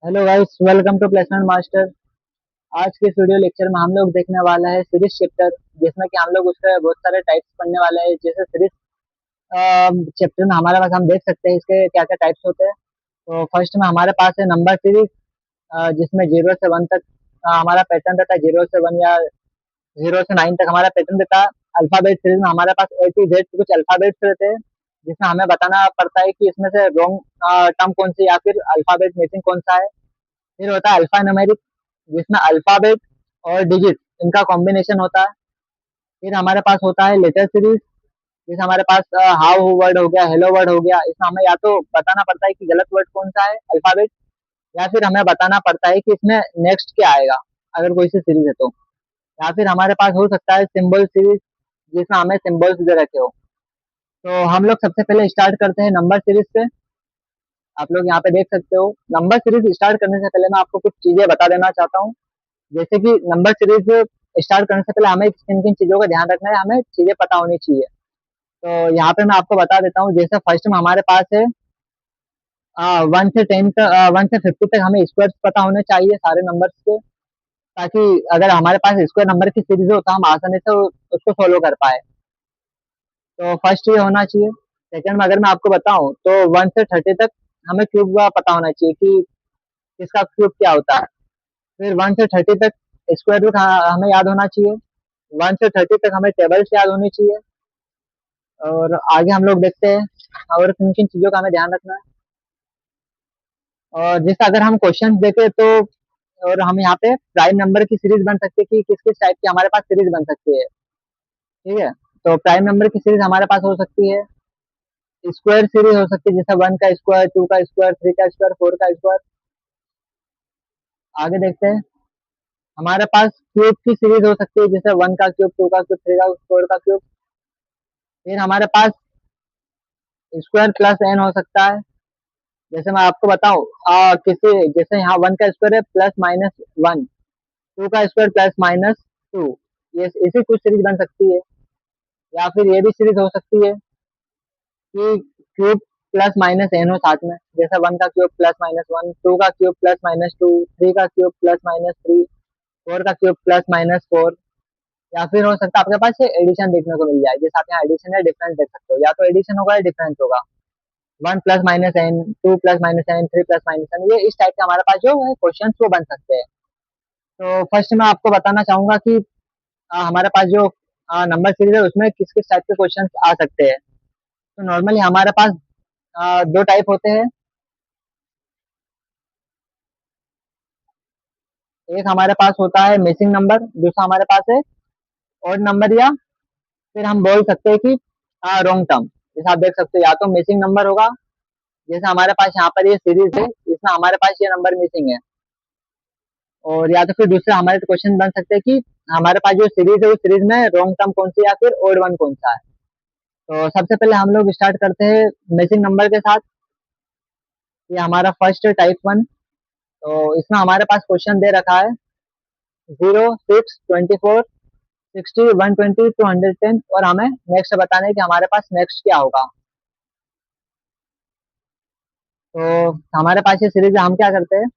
Hello guys, welcome to placement master. आज के इस वीडियो लेक्चर में हम लोग देखने वाला है सीरीज चैप्टर, जिसमें कि हम लोग उसके बहुत सारे टाइप्स पढ़ने वाले हैं। जैसे सीरीज चैप्टर में हमारे पास हम देख सकते हैं इसके क्या क्या टाइप्स होते हैं। तो फर्स्ट में हमारे पास है नंबर सीरीज, जिसमें 0 से 1 तक हमारा पैटर्न रहता है। 0 से 1 या 0 से 9 तक हमारा पैटर्न रहता है। अल्फाबेट सीरीज में हमारे पास A to Z कुछ अल्फाबेट्स रहते हैं, जिसमें हमें बताना पड़ता है कि इसमें से रॉन्ग टर्म कौन सी या फिर अल्फाबेट मिसिंग कौन सा है। फिर होता है अल्फा न्यूमेरिक, जिसमें अल्फाबेट और डिजिट इनका कॉम्बिनेशन होता है। फिर हमारे पास होता है लेटर सीरीज, जैसे हमारे पास हाउ वर्ड हो गया, हेलो वर्ड हो गया। इसमें हमें या तो बताना पड़ता है कि गलत वर्ड कौन सा है अल्फाबेट, या फिर हमें बताना पड़ता है कि इसमें नेक्स्ट क्या आएगा अगर कोई सी सीरीज है तो। या फिर हमारे पास हो सकता है सिंबल सीरीज, जिसमें हमें सिंबल्स दे रखे हो। तो हम लोग सबसे पहले स्टार्ट करते हैं नंबर सीरीज से। आप लोग यहाँ पे देख सकते हो। नंबर सीरीज स्टार्ट करने से पहले मैं आपको कुछ चीजें बता देना चाहता हूँ। जैसे कि नंबर सीरीज स्टार्ट करने से पहले हमें किन किन चीजों का ध्यान रखना है, हमें चीजें पता होनी चाहिए। तो यहाँ पे मैं आपको बता देता हूँ। जैसे फर्स्ट में हमारे पास है 1 से 10 तक, 1 से 50 तक हमें स्क्वायर पता होने चाहिए सारे नंबर्स के, ताकि अगर हमारे पास स्क्वायर नंबर की सीरीज हो तो हम आसानी से उसको फॉलो कर पाए। तो फर्स्ट ये होना चाहिए। सेकंड में अगर मैं आपको बताऊं तो 1 से 30 तक हमें क्यूब का पता होना चाहिए कि किसका क्यूब क्या होता है। फिर 1 से 30 तक स्क्वायर रूट हमें याद होना चाहिए। 1 से 30 तक हमें टेबल्स याद होनी चाहिए। और आगे हम लोग देखते हैं और किन किन चीजों का हमें ध्यान रखना है। और जैसे अगर हम क्वेश्चन देखें तो, और हम यहाँ पे प्राइम नंबर की सीरीज बन सकती है कि किस किस टाइप की हमारे पास सीरीज बन सकती है। ठीक है। तो प्राइम नंबर की सीरीज हमारे पास हो सकती है, स्क्वायर सीरीज हो सकती है, जैसे 1 का स्क्वायर, 2 का स्क्वायर, 3 का स्क्वायर, 4 का स्क्वायर। आगे देखते हैं। हमारे पास क्यूब की सीरीज हो सकती है, जैसे 1 का क्यूब, 2 का क्यूब, 3 का, 4 का क्यूब। फिर हमारे पास स्क्वायर प्लस एन हो सकता है। जैसे मैं आपको बताऊं, किसी जैसे यहाँ 1 का स्क्वायर है +-1, 2 का स्क्वायर +-2, ये इसी कुछ सीरीज बन सकती है। या फिर ये भी सीरीज हो सकती है कि क्यूब +-n हो साथ में, जैसे 1 का क्यूब +-1, 2 का क्यूब +-2, 3 का क्यूब +-3, 4 का क्यूब +-4। या फिर हो सकता है आपके पास ये एडिशन देखने को मिल जाए, जैसे आप यहाँ एडिशन या डिफरेंस देख सकते हो। या तो एडिशन होगा या डिफरेंस होगा। 1 +-n, 2 +-n, 3 +-n, ये इस टाइप के हमारे पास जो है क्वेश्चन वो बन सकते हैं। तो फर्स्ट मैं आपको बताना चाहूंगा कि हमारे पास जो नंबर सीरीज है उसमें किस किस टाइप के क्वेश्चन आ सकते हैं। तो नॉर्मली हमारे पास दो टाइप होते हैं। एक हमारे पास होता है मिसिंग नंबर, दूसरा हमारे पास है ऑड नंबर, या फिर हम बोल सकते हैं कि रॉन्ग टर्म। जैसे आप देख सकते हो, या तो मिसिंग नंबर होगा, जैसे हमारे पास यहाँ पर ये सीरीज है, इसमें हमारे पास ये नंबर मिसिंग है। और या तो फिर दूसरा हमारे क्वेश्चन बन सकते हैं कि हमारे पास जो सीरीज है उस सीरीज में रॉन्ग टर्म कौन सी या फिर ओड वन कौन सा है। तो सबसे पहले हम लोग स्टार्ट करते हैं मिसिंग नंबर के साथ। ये हमारा फर्स्ट टाइप 1। तो इसमें हमारे पास क्वेश्चन दे रखा है 0, 6, 24, 60, 120, 210, और हमें नेक्स्ट बताना है कि हमारे पास नेक्स्ट क्या होगा। तो हमारे पास ये सीरीज है, हम क्या करते हैं,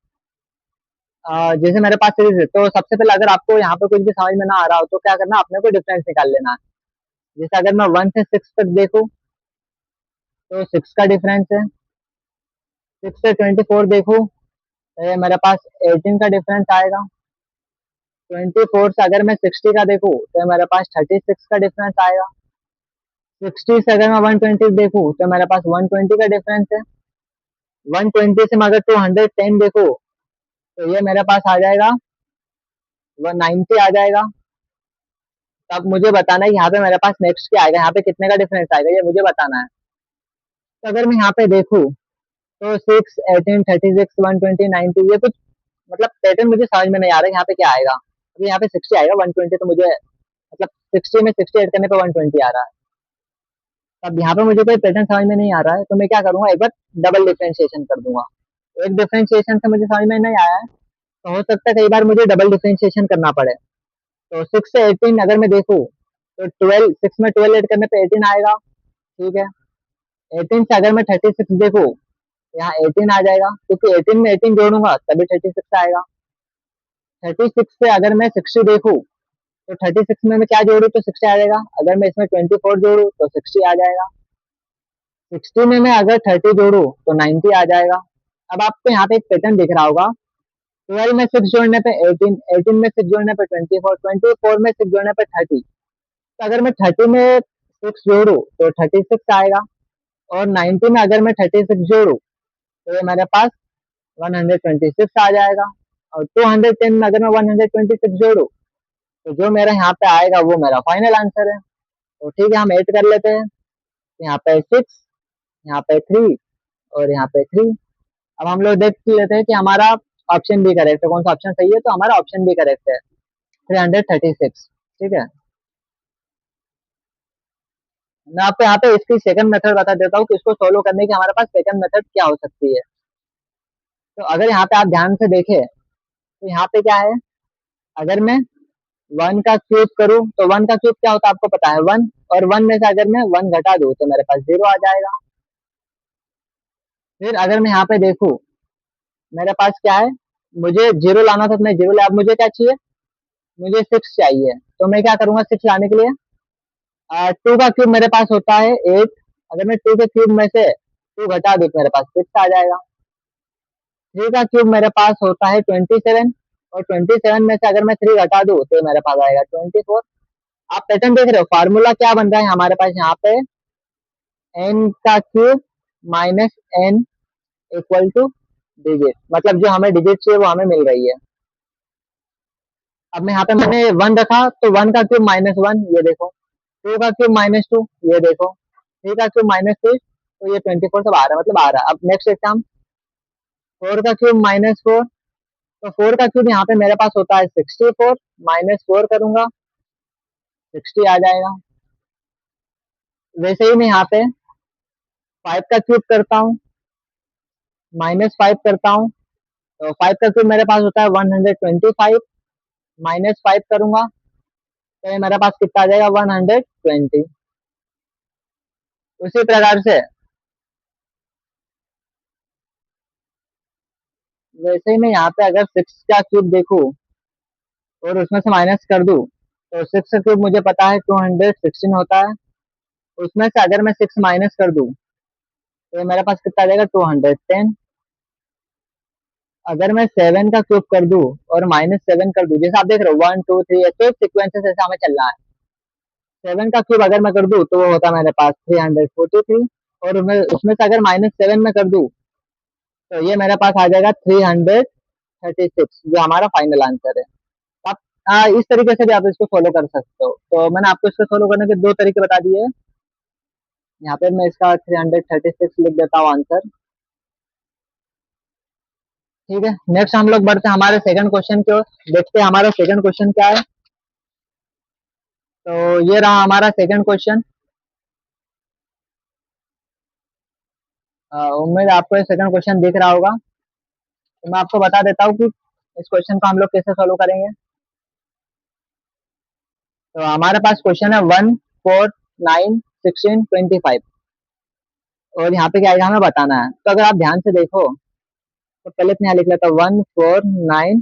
जैसे मेरे पास सीरीज है तो सबसे पहले अगर आपको यहाँ पे कुछ भी समझ में ना आ रहा हो तो क्या करना है, अपने को डिफरेंस निकाल लेना है। जैसे अगर मैं 1 से 6 तक देखूँ तो 6 का डिफरेंस है। 6 से 24 देखूँ तो ये मेरे पास 18 का डिफरेंस आएगा। 24 से अगर मैं 60 का देखूँ तो मेरे पास 36 का डिफरेंस आएगा। 60 से अगर मैं 120 देखूँ तो मेरे पास 120 का डिफरेंस है। 120 से मैं अगर 210 देखूँ तो ये मेरे पास आ जाएगा 190 आ जाएगा। तब मुझे बताना है कि यहाँ पे मेरे पास नेक्स्ट क्या आएगा, यहाँ पे कितने का डिफरेंस आएगा, ये मुझे बताना है। तो अगर मैं यहाँ पे देखूँ तो 6, 18, 36, 120, 90, ये कुछ मतलब पैटर्न मुझे समझ में नहीं आ रहा है यहाँ पे क्या आएगा। अभी यहाँ पे 60 आएगा, 120 तो मुझे मतलब 60 में 60 ऐड करने पे 120 आ रहा है। अब यहाँ पे मुझे कोई पैटर्न समझ में नहीं आ रहा है, तो मैं क्या करूंगा, एक बार डबल डिफरेंशिएशन कर दूंगा। एक डिफरेंशिएशन से मुझे समझ में नहीं आया है, तो हो सकता है कई बार मुझे डबल डिफरेंशिएशन करना पड़े। तो 6 से 18 अगर मैं देखूँ तो 12, 6 में 12 ऐड करने पे 18 आएगा। ठीक है। 18 से अगर मैं 36 देखूँ यहाँ 18 आ जाएगा, क्योंकि 18 में 18 जोड़ूंगा तभी 36 आएगा। 36 से अगर मैं 60 देखूँ तो 36 में मैं क्या जोड़ू तो 60 आ जाएगा। अगर मैं इसमें 24 जोड़ू तो 60 आ जाएगा। 60 में मैं अगर 30 जोड़ू तो 90 आ जाएगा। अब आपको यहाँ पे एक पैटर्न दिख रहा होगा, 12 में 6 जोड़ने पे 18, 18 में 6 जोड़ने पे 24, 24 में 6 जोड़ने पे 30। तो अगर मैं 30 में 6 जोड़ू तो 36 आएगा, और 90 में अगर मैं 36 जोड़ू तो ये मेरे पास 126 आ जाएगा। और 210 में अगर मैं 126 जोड़ू तो जो मेरा यहाँ पे आएगा वो मेरा फाइनल आंसर है। तो ठीक है, हम ऐड कर लेते हैं। यहाँ पे 6, यहाँ पे 3 और यहाँ पे 3। अब हम लोग देख लेते हैं कि हमारा ऑप्शन भी करेक्ट है, कौन सा ऑप्शन सही है। तो हमारा ऑप्शन भी करेक्ट है, 336। ठीक है, मैं आपको यहाँ पे इसकी सेकंड मेथड बता देता हूँ कि इसको सोल्व करने की हमारे पास सेकंड मेथड क्या हो सकती है। तो अगर यहाँ पे आप ध्यान से देखें तो यहाँ पे क्या है, अगर मैं 1 का क्यूब करूँ तो 1 का क्यूब क्या होता है आपको पता है 1, और 1 में से अगर मैं 1 घटा दूँ तो मेरे पास 0 आ जाएगा। फिर अगर मैं यहाँ पे देखूँ, मेरे पास क्या है, मुझे 0 लाना था तो मैं 0 लाया। अब मुझे क्या चाहिए, मुझे 6 चाहिए। तो मैं क्या करूंगा 6 लाने के लिए, 2 का क्यूब मेरे पास होता है 8। अगर मैं 2 के क्यूब में से 2 घटा दूँ तो मेरे पास 6 आ जाएगा। 3 का क्यूब मेरे पास होता है 27, और 27 में से अगर मैं 3 घटा दूँ तो मेरे पास आएगा 24। आप पैटर्न देख रहे हो, फार्मूला क्या बन रहा है हमारे पास यहाँ पे, n का cube minus n equal two digit, मतलब जो हमें डिजिट चाहिए वो हमें मिल रही है। अब मैं यहाँ पे मैंने 1 रखा तो 1 का क्यूब -1, ये देखो। 2 का क्यूब -2, ये देखो। 3 का क्यूब -3, तो ये 24 सब आ रहा है, मतलब आ रहा है। अब नेक्स्ट एग्जाम, 4 का क्यूब -4, तो 4 का क्यूब यहाँ पे मेरे पास होता है 64, -4 करूंगा 60 आ जाएगा। वैसे ही मैं यहाँ पे 5 का क्यूब करता हूँ, -5 करता हूँ, तो 5 का क्यूब मेरे पास होता है 125, -5 करूंगा तो ये मेरे पास कितना आ जाएगा 120। उसी प्रकार से वैसे ही मैं यहाँ पे अगर 6 का क्यूब देखूँ और उसमें से माइनस कर दूँ तो 6 का क्यूब मुझे पता है 216 होता है। उसमें से अगर मैं 6 माइनस कर दूँ तो ये मेरे पास कितना आ जाएगा 210। अगर मैं 7 का क्यूब कर दूँ और -7 कर दूँ, जैसे आप देख रहे हो 1 2 3 ऐसे सिक्वेंसेस ऐसे हमें चल रहा है। 7 का क्यूब अगर मैं कर दूँ तो वो होता है मेरे पास 343, और मैं उसमें से अगर -7 में कर दूँ तो ये मेरे पास आ जाएगा 336, जो हमारा फाइनल आंसर है। आप इस तरीके से भी आप इसको फॉलो कर सकते हो। तो मैंने आपको इसको फॉलो करने के 2 तरीके बता दिए। यहाँ पे मैं इसका 336 लिख देता हूँ आंसर। ठीक है, नेक्स्ट हम लोग बढ़ते हैं हमारे सेकंड क्वेश्चन की ओर। देखते हैं हमारा सेकंड क्वेश्चन क्या है। तो ये रहा हमारा सेकंड क्वेश्चन। उम्मीद है आपको ये सेकंड क्वेश्चन दिख रहा होगा। तो मैं आपको बता देता हूँ कि इस क्वेश्चन को हम लोग कैसे सोल्व करेंगे। तो हमारे पास क्वेश्चन है 1 4 9 16 25, और यहाँ पे क्या आएगा हमें बताना है। तो अगर आप ध्यान से देखो तो पहले तो यहाँ लिख लेता हूँ 1 4 9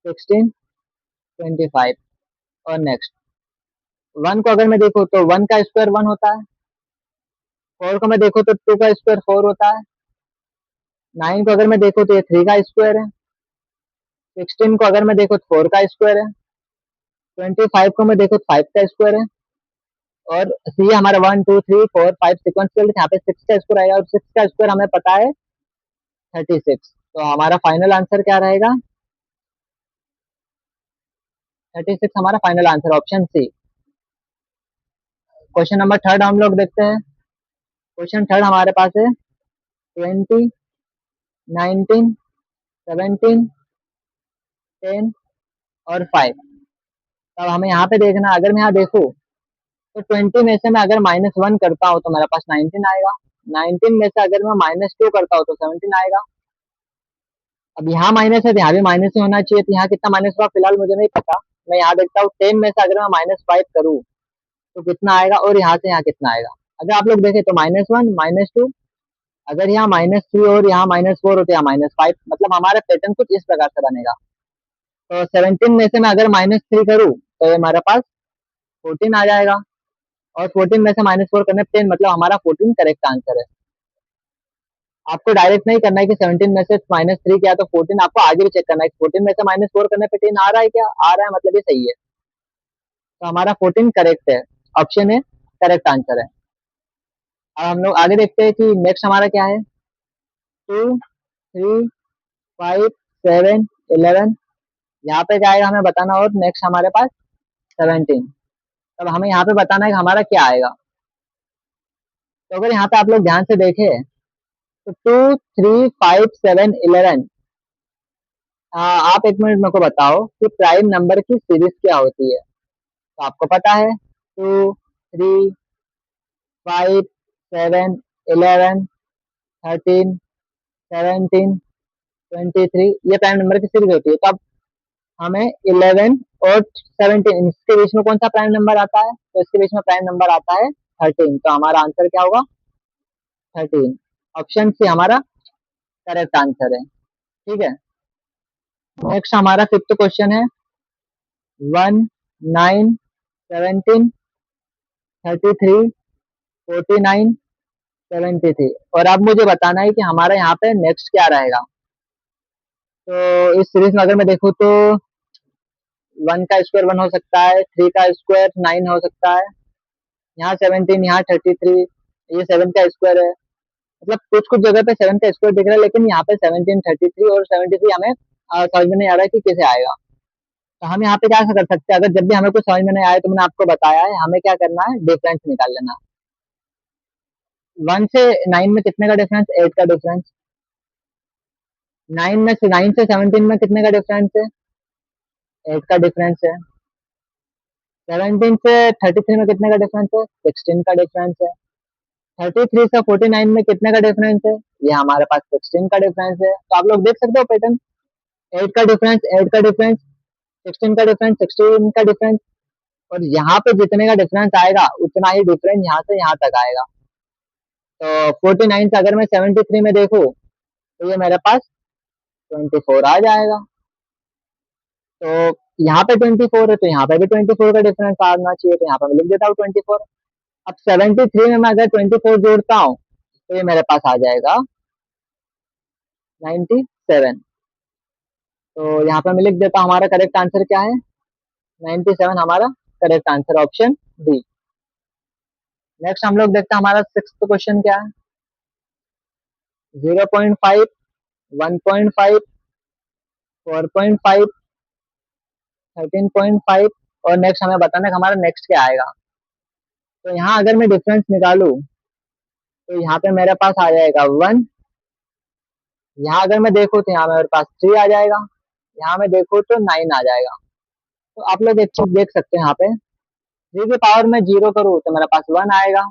16 25, और नेक्स्ट 1 को अगर मैं देखूँ तो 1 का स्क्वायर 1 होता है। 4 को मैं देखूँ तो 2 का स्क्वायर 4 होता है। 9 को अगर मैं देखूँ तो ये 3 का स्क्वायर है। 16 को अगर मैं देखूँ तो 4 का स्क्वायर है। 25 को मैं देखूँ तो 5 का स्क्वायर है। और सी हमारा 1 2 3 4 5 सिक्वेंस के लिए यहाँ पे 6 का स्क्वायर आएगा, और 6 का स्क्वायर हमें पता है 36। तो हमारा फाइनल आंसर क्या रहेगा, 36 हमारा final answer, option C. Question number third हम लोग देखते हैं। क्वेश्चन थर्ड हमारे पास है 20 19 17 10 और 5। अब हमें यहाँ पे देखना, अगर मैं यहाँ देखूँ तो 20 में से मैं अगर -1 करता हूँ तो मेरे पास 19 आएगा। 19 में से अगर मैं -2 करता हूँ तो 17 आएगा। अब यहाँ माइनस है तो यहाँ भी माइनस ही होना चाहिए। तो यहाँ कितना माइनस हुआ फिलहाल मुझे नहीं पता। मैं यहाँ देखता हूँ 10 में से अगर मैं -5 करूँ तो कितना आएगा, और यहाँ से यहाँ कितना आएगा। अगर आप लोग देखें तो -1 -2, अगर यहाँ -3 और यहाँ -4 हो तो यहाँ -5, मतलब हमारा पैटर्न कुछ इस प्रकार से बनेगा। तो 17 में से मैं अगर -3 करूँ तो ये हमारे पास 14 आ जाएगा, और 14 में से -4 करने पे 10, मतलब हमारा 14 करेक्ट आंसर है। आपको डायरेक्ट नहीं करना है कि 17 में से -3 किया तो 14, आपको आगे भी चेक करना है कि 14 में से -4 करने पे 10 आ रहा है क्या, आ रहा है, मतलब ये सही है। तो हमारा 14 करेक्ट है, ऑप्शन है करेक्ट आंसर है। अब हम लोग आगे देखते हैं कि नेक्स्ट हमारा क्या है। 2, 3, 5, 7, 11, यहाँ पे क्या आएगा हमें बताना, और नेक्स्ट हमारे पास 17। तब हमें यहाँ पे बताना है कि हमारा क्या आएगा। तो अगर यहाँ पे आप लोग ध्यान से देखें तो 2, 3, 5, 7, 11, आप एक मिनट मेरे को बताओ कि प्राइम नंबर की सीरीज क्या होती है। तो आपको पता है 2, 3, 5, 7, 11, 13, 17, 23, ये प्राइम नंबर की सीरीज होती है। तो अब हमें 11 और 17 इसके बीच में कौन सा प्राइम नंबर आता है, तो इसके बीच में प्राइम नंबर आता है 13। तो हमारा आंसर क्या होगा, 13। ऑप्शन सी हमारा करेक्ट आंसर है। ठीक है, नेक्स्ट हमारा फिफ्थ क्वेश्चन है। 1, 9, 17, 33, 49, 73, और अब मुझे बताना है कि हमारा यहाँ पे नेक्स्ट क्या रहेगा। तो इस सीरीज में अगर मैं देखूँ तो 1 का स्क्वायर 1 हो सकता है, 3 का स्क्वायर 9 हो सकता है, यहाँ 17, यहाँ 33, ये 7 का स्क्वायर है। मतलब कुछ कुछ जगह पे 7 का स्क्वायर दिख रहा है, लेकिन यहाँ पे 17, 33 और 73 हमें समझ में नहीं आ रहा है कि कैसे आएगा। तो हम यहाँ पे क्या कर सकते हैं, अगर जब भी हमें कुछ समझ में नहीं आए तो मैंने आपको बताया है हमें क्या करना है, डिफरेंस निकाल लेना। 1 से 9 में कितने का डिफरेंस, 8 का डिफरेंस। 9 से 17 में कितने का डिफरेंस है, 8 का डिफरेंस है। 17 से 33 में कितने का डिफरेंस है, 16 का डिफरेंस है। 33 से 49 में कितने का डिफरेंस है, ये हमारे पास 16 का डिफरेंस है। तो आप लोग देख सकते हो पैटर्न, 8 का डिफरेंस, 8 का डिफरेंस, 16 का डिफरेंस, 16 का डिफरेंस, और यहाँ पे जितने का डिफरेंस आएगा उतना ही डिफरेंस यहाँ से यहाँ तक आएगा। तो 49 से अगर मैं 73 में देखूँ तो ये मेरे पास 24 आ जाएगा। तो यहाँ पे 24 है तो यहाँ पे भी 24 का डिफरेंस आना चाहिए, तो यहाँ पे मैं लिख देता हूँ 24। अब 73 में मैं अगर 24 जोड़ता हूँ तो ये मेरे पास आ जाएगा 97। तो यहाँ पे मैं लिख देता हूँ हमारा करेक्ट आंसर क्या है, 97 हमारा correct answer, option D. Next हम लोग देखते हैं हमारा सिक्स्थ क्वेश्चन क्या है। 0.5, 1.5, 4.5, 13.5, और नेक्स्ट हमें बताना है कि हमारा नेक्स्ट क्या आएगा। तो यहाँ अगर मैं डिफरेंस निकालूं तो यहाँ पे मेरे पास आ जाएगा 1। यहाँ अगर मैं देखूँ तो यहाँ मेरे पास 3 आ जाएगा, यहाँ मैं देखूँ तो 9 आ जाएगा। तो आप लोग एक चीज देख सकते हैं, यहाँ पे 3 की पावर में 0 करूँ तो मेरे पास 1 आएगा,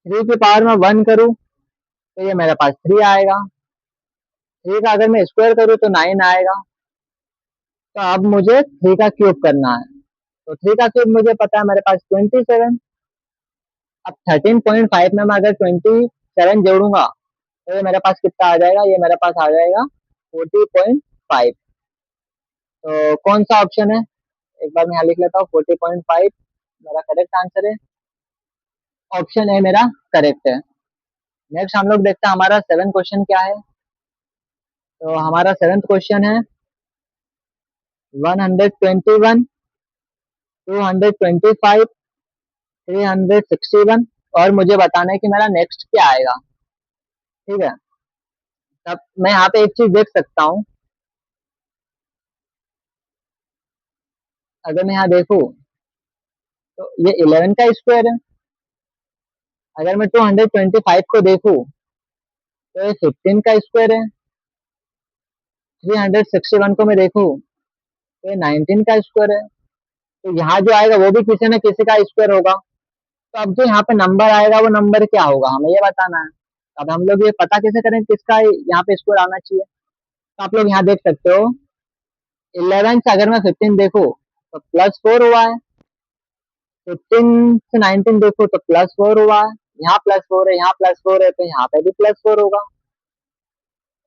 3 की पावर में 1 करूँ तो ये मेरे पास 3 आएगा, 3 का अगर मैं स्क्वायर करूँ तो 9 आएगा। तो अब मुझे 3 का क्यूब करना है। तो 3 का क्यूब मुझे पता है मेरे पास 27। अब 13.5 में मैं अगर 27 जोड़ूंगा तो ये मेरे पास कितना आ जाएगा, ये मेरे पास आ जाएगा 40.5। तो कौन सा ऑप्शन है, एक बार मैं यहाँ लिख लेता हूँ, 40.5 मेरा करेक्ट आंसर है, ऑप्शन ए मेरा करेक्ट है। नेक्स्ट हम लोग देखते हैं हमारा सेवन क्वेश्चन क्या है। तो हमारा सेवेंथ क्वेश्चन है 121, 225, 361, और मुझे बताना है कि मेरा नेक्स्ट क्या आएगा। ठीक है, तब मैं यहाँ पे एक चीज देख सकता हूँ, अगर मैं यहाँ देखूँ तो ये 11 का स्क्वायर है। अगर मैं 225 को देखूँ तो ये 15 का स्क्वायर है। 361 को मैं देखूँ तो ये 19 का स्क्वायर है। तो यहाँ जो आएगा वो भी किसी न किसी का स्क्वायर होगा। तो अब जो यहाँ पे नंबर आएगा वो नंबर क्या होगा, हमें ये बताना है। अब हम लोग ये पता कैसे करें किसका यहाँ पे स्क्वायर आना चाहिए। तो आप लोग यहाँ देख सकते हो 11 से अगर मैं 15 देखूँ तो +4 हुआ है, 15 से 19 देखो तो +4 हुआ है, यहाँ +4 है, यहाँ +4 है, तो यहाँ पे भी +4 होगा।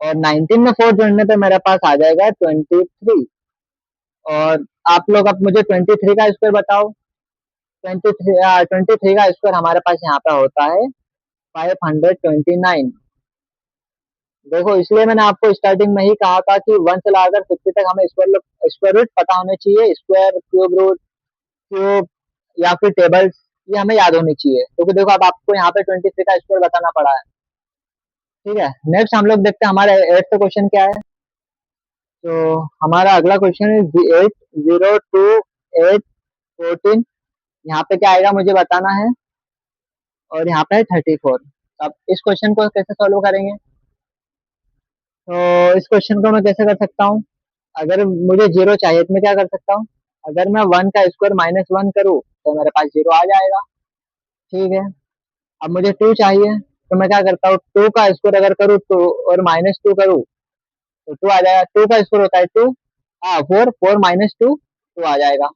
और 19 में 4 जोड़ने पे मेरे पास आ जाएगा 23। और आप लोग अब मुझे 23 का स्क्वायर बताओ। 23 का स्क्वायर हमारे पास यहाँ पे होता है 529। देखो, इसलिए मैंने आपको स्टार्टिंग में ही कहा था कि 1 से लाकर 50 तक हमें स्क्वायर रूट पता होने चाहिए। स्क्वायर, क्यूब रूट, क्यूब या फिर टेबल्स, ये हमें याद होनी चाहिए, क्योंकि देखो अब आपको यहाँ पे 23 का स्क्वायर बताना पड़ा है। ठीक है, नेक्स्ट हम लोग देखते हैं हमारा 8th क्वेश्चन क्या है। तो हमारा अगला क्वेश्चन है 8, 0, 2, 8, 14। यहाँ पे क्या आएगा मुझे बताना है। और यहाँ पे है 34। अब इस क्वेश्चन को कैसे सॉल्व करेंगे? तो इस क्वेश्चन को मैं कैसे कर सकता हूँ? अगर मुझे जीरो चाहिए तो मैं क्या कर सकता हूँ? अगर मैं 1 का स्क्वायर -1 करूँ तो मेरे पास जीरो आ जाएगा। ठीक है, अब मुझे 2 चाहिए तो मैं क्या करता हूँ, 2 का स्क्वायर अगर करूँ तो और -2 करूँ तो 2 आ जाएगा। 2 का स्क्वायर होता है 2, हाँ 4, 4 -2, 2 आ जाएगा।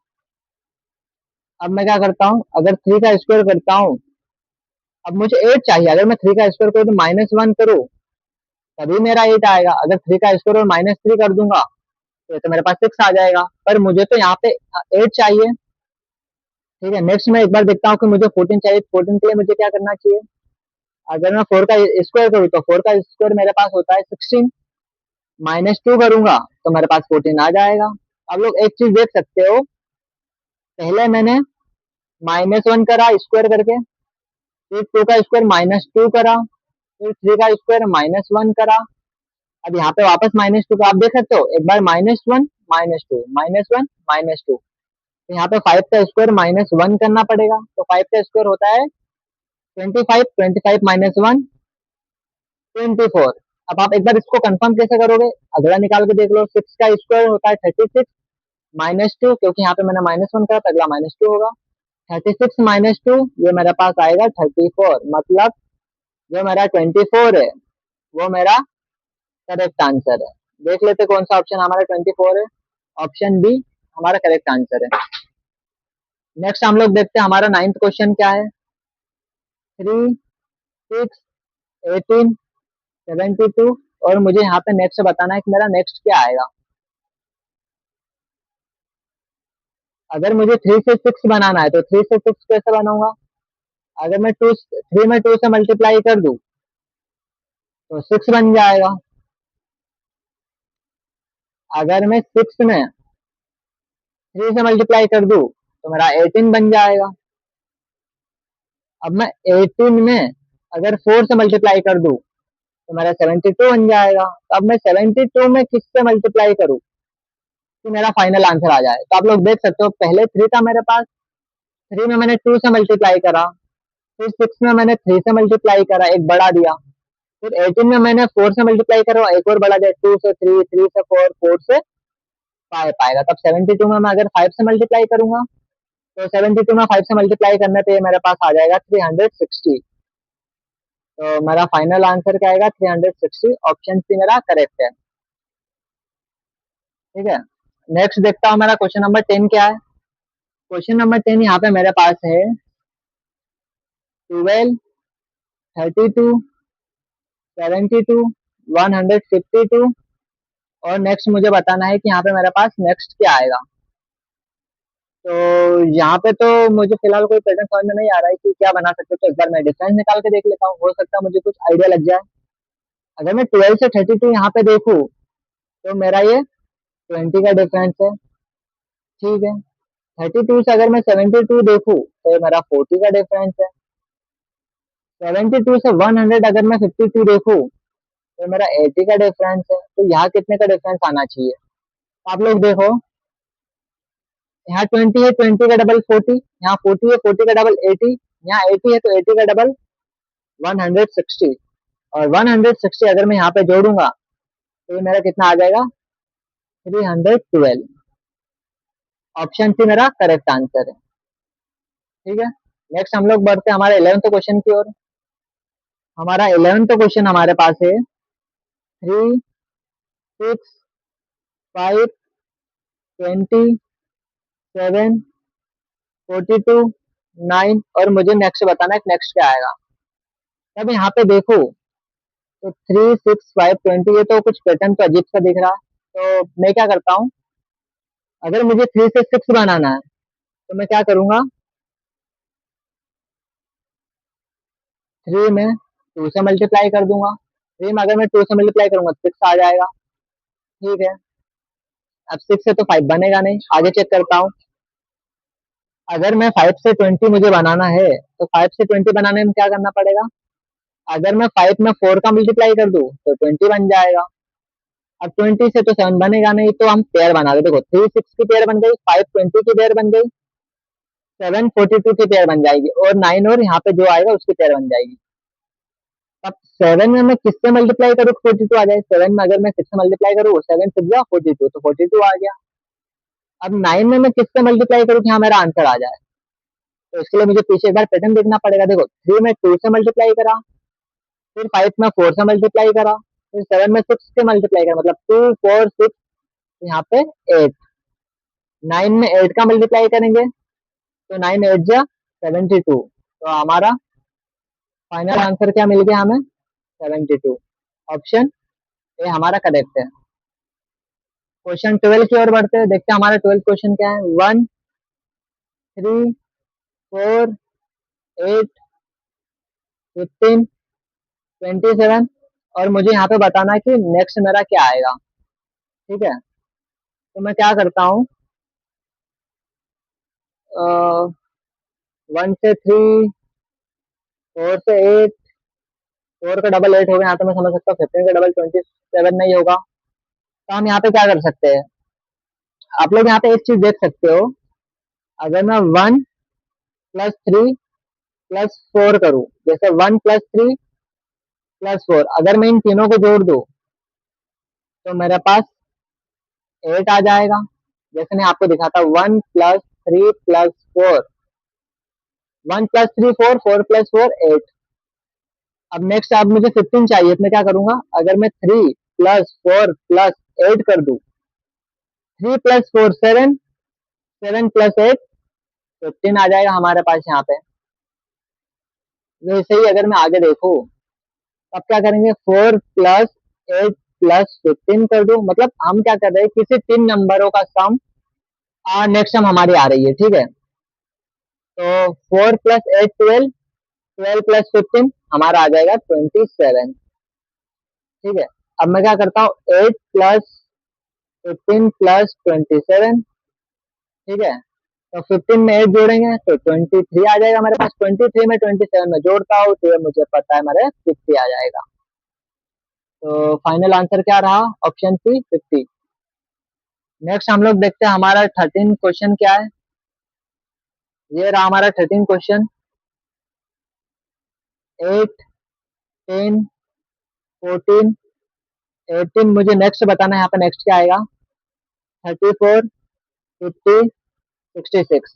अब मैं क्या करता हूँ, अगर 3 का स्क्वायर करता हूँ, अब मुझे 8 चाहिए। अगर मैं 3 का स्क्वायर करूँ तो -1 करूँ तभी मेरा 8 आएगा। अगर 3 का स्क्वायर और -3 कर दूंगा तो मेरे पास 6 आ जाएगा। पर मुझे तो यहाँ पे 8 चाहिए। ठीक है, नेक्स्ट मैं एक बार देखता हूँ कि मुझे 14 चाहिए। 14 के लिए मुझे क्या करना चाहिए? अगर मैं 4 का स्क्वायर करूँ तो 4 का स्क्वायर मेरे पास होता है 16, -2 करूंगा तो मेरे पास 14 आ जाएगा। अब लोग एक चीज देख सकते हो, पहले मैंने -1 करा स्क्वायर करके, फिर 2 का स्क्वायर -2 करा, फिर 3 का स्क्वायर -1 करा। अब यहाँ पे वापस -2 का आप देख सकते हो, एक बार -1 -2 -1 -2। तो यहाँ पे 5 का स्क्वायर -1 करना पड़ेगा। तो 5 का स्क्वायर होता है 25, 25 -1 24। अब आप एक बार इसको कंफर्म कैसे करोगे? अगला निकाल के देख लो। 6 का स्क्वायर होता है 36, -2, क्योंकि यहाँ पे मैंने -1 करा तो अगला -2 होगा। 36 -2, ये मेरे पास आएगा 34। मतलब जो मेरा 24 है वो मेरा करेक्ट आंसर है। देख लेते कौन सा ऑप्शन हमारा 24 है। ऑप्शन बी हमारा करेक्ट आंसर है। नेक्स्ट हम लोग देखते हैं हमारा 9th क्वेश्चन क्या है। 3, 6, 18, 72। और मुझे यहाँ पे नेक्स्ट बताना है कि मेरा नेक्स्ट क्या आएगा। अगर मुझे 3 से 6 बनाना है तो 3 से 6 कैसे बनाऊंगा? अगर मैं 3 में 2 से मल्टीप्लाई कर दूं तो 6 बन जाएगा। अगर मैं 6 में 3 से मल्टीप्लाई कर दूं तो मेरा 18 बन जाएगा। अब मैं 18 में अगर 4 से मल्टीप्लाई कर दूं तो मेरा 72 बन जाएगा। तो अब मैं 72 में किससे मल्टीप्लाई करूं कि मेरा फाइनल आंसर आ जाए? तो आप लोग देख सकते हो, पहले 3 था मेरे पास, 3 में मैंने 2 से मल्टीप्लाई करा, फिर 6 में मैंने 3 से मल्टीप्लाई करा, एक बढ़ा दिया, फिर 18 में मैंने 4 से मल्टीप्लाई करा, एक और बढ़ा दिया, 2 से 3, 3 से 4, 4 से 5 आएगा। तब 72 में मैं अगर 5 से मल्टीप्लाई करूंगा तो 72 में 5 से मल्टीप्लाई करने पे मेरे पास आ जाएगा 360। तो मेरा फाइनल आंसर क्या आएगा? 360। ऑप्शन सी मेरा करेक्ट है। ठीक है, नेक्स्ट देखता हूँ मेरा क्वेश्चन नंबर 10 क्या है। क्वेश्चन नंबर 10 यहाँ पे मेरे पास है 12, 32, 72, 152। और नेक्स्ट मुझे बताना है कि यहाँ पे मेरे पास नेक्स्ट क्या आएगा। तो यहाँ पे तो मुझे फिलहाल कोई पैटर्न समझ में नहीं आ रहा है कि क्या बना सकते। तो एक बार मैं डिफरेंस निकाल के देख लेता हूँ, हो सकता है मुझे कुछ आइडिया लग जाए। अगर मैं 12 से 32 यहाँ पे देखूँ तो मेरा ये 20 का डिफरेंस है। ठीक है, 32 से अगर मैं 72 देखूँ तो ये मेरा 40 का डिफरेंस है। 72 से 100 अगर मैं 52 देखूँ तो मेरा 80 का डिफरेंस है। तो यहाँ कितने का डिफरेंस आना चाहिए? आप लोग देखो, यहाँ 20 है, 20 का डबल 40, यहाँ 40 है, 40 का डबल 80, यहाँ 80 है तो 80 का डबल 160। और 160 अगर मैं यहाँ पे जोड़ूंगा तो ये मेरा कितना आ जाएगा? 312। ऑप्शन सी मेरा करेक्ट आंसर है। ठीक है, नेक्स्ट हम लोग बढ़ते हैं हमारे 11th क्वेश्चन की ओर। हमारा 11th क्वेश्चन हमारे पास है 3, 6, 5, 20, 7, 42, 9। और मुझे नेक्स्ट बताना है नेक्स्ट क्या आएगा। तब यहाँ पे देखो तो 3, 6, 5, 20, ये तो कुछ पैटर्न तो अजीब सा दिख रहा है। तो मैं क्या करता हूँ, अगर मुझे 3 से 6 बनाना है तो मैं क्या करूंगा, 3 में 2 से मल्टीप्लाई कर दूंगा। 3 में अगर मैं 2 से मल्टीप्लाई करूंगा तो 6 आ जाएगा। ठीक है, अब 6 से तो 5 बनेगा नहीं, आगे चेक करता हूँ। अगर मैं 5 से 20 मुझे बनाना है तो 5 से 20 बनाने में क्या करना पड़ेगा, अगर मैं 5 में 4 का मल्टीप्लाई कर दूं तो 20 बन जाएगा। अब 20 से तो 7 बनेगा नहीं, तो हम पेयर बना दे, देखो 3, 6 की पेयर बन गई, 5, 20 की पेयर बन गई, 7, 42 की पेयर बन जाएगी, और 9 और यहाँ पे जो आएगा उसकी पेयर बन जाएगी। अब 7 में मैं किससे मल्टीप्लाई करूँ 42 आ जाए, 7 में अगर मैं 6 से मल्टीप्लाई करूँ, 7 6 42 तो 42 आ गया। अब 9 में मैं किससे मल्टीप्लाई करूँ कि हाँ मेरा आंसर आ जाए, तो इसके लिए मुझे पीछे एक बार पैटर्न देखना पड़ेगा। देखो 3 में 2 से मल्टीप्लाई करा, फिर 5 में 4 से मल्टीप्लाई करा, फिर 7 में 6 से मल्टीप्लाई करा, मतलब 2, 4, 6, यहाँ पे 8। 9 में 8 का मल्टीप्लाई करेंगे तो 9 8 जा 72, तो हमारा फाइनल आंसर क्या मिल गया हमें, 72। ऑप्शन ए हमारा करेक्ट है। क्वेश्चन 12 की ओर बढ़ते हैं, देखते हैं हमारा 12 क्वेश्चन क्या है। 1, 3, 4, 8, 15, 27, और मुझे यहाँ पे बताना है कि नेक्स्ट मेरा क्या आएगा। ठीक है, तो मैं क्या करता हूँ, 1 से 3, 4 से 8, 4 का डबल 8 हो गया, यहाँ तो मैं समझ सकता हूँ 15 का डबल 27 नहीं होगा। तो हम यहाँ पे क्या कर सकते हैं, आप लोग यहाँ पे एक चीज देख सकते हो, अगर मैं 1 + 3 + 4 करूँ, जैसे 1 + 3 + 4, अगर मैं इन तीनों को जोड़ दूं तो मेरे पास 8 आ जाएगा। जैसे मैं आपको दिखाता हूँ, 1 + 3 + 4, 1 + 3 4, 4 + 4 8। अब नेक्स्ट, अब मुझे 15 चाहिए, तो मैं क्या करूंगा, अगर मैं 3 + 4 + 8 कर दूं, 3 + 4 7, 7 + 8 15 आ जाएगा हमारे पास यहाँ पे। वैसे ही अगर मैं आगे देखूं, अब क्या करेंगे, 4 + 8 + 15 कर दूं, मतलब हम क्या कर रहे हैं, किसी 3 नंबरों का सम नेक्स्ट सम हमारी आ रही है। ठीक है, तो 4 + 8 12, 12 + 15 हमारा आ जाएगा 27। ठीक है, अब मैं क्या करता हूँ, 8 + 15 + 27। ठीक है, तो 15 में 8 जोड़ेंगे तो 23 आ जाएगा हमारे पास। 23 में 27 में जोड़ता हूँ तो ये मुझे पता है मेरे 50 आ जाएगा। तो फाइनल आंसर क्या रहा, ऑप्शन सी 50। नेक्स्ट हम लोग देखते हैं हमारा 13 क्वेश्चन क्या है। ये रहा हमारा 13 क्वेश्चन। 8, 10, 14, 18, मुझे नेक्स्ट बताना है, यहाँ पे नेक्स्ट क्या आएगा, 34, 50, 66।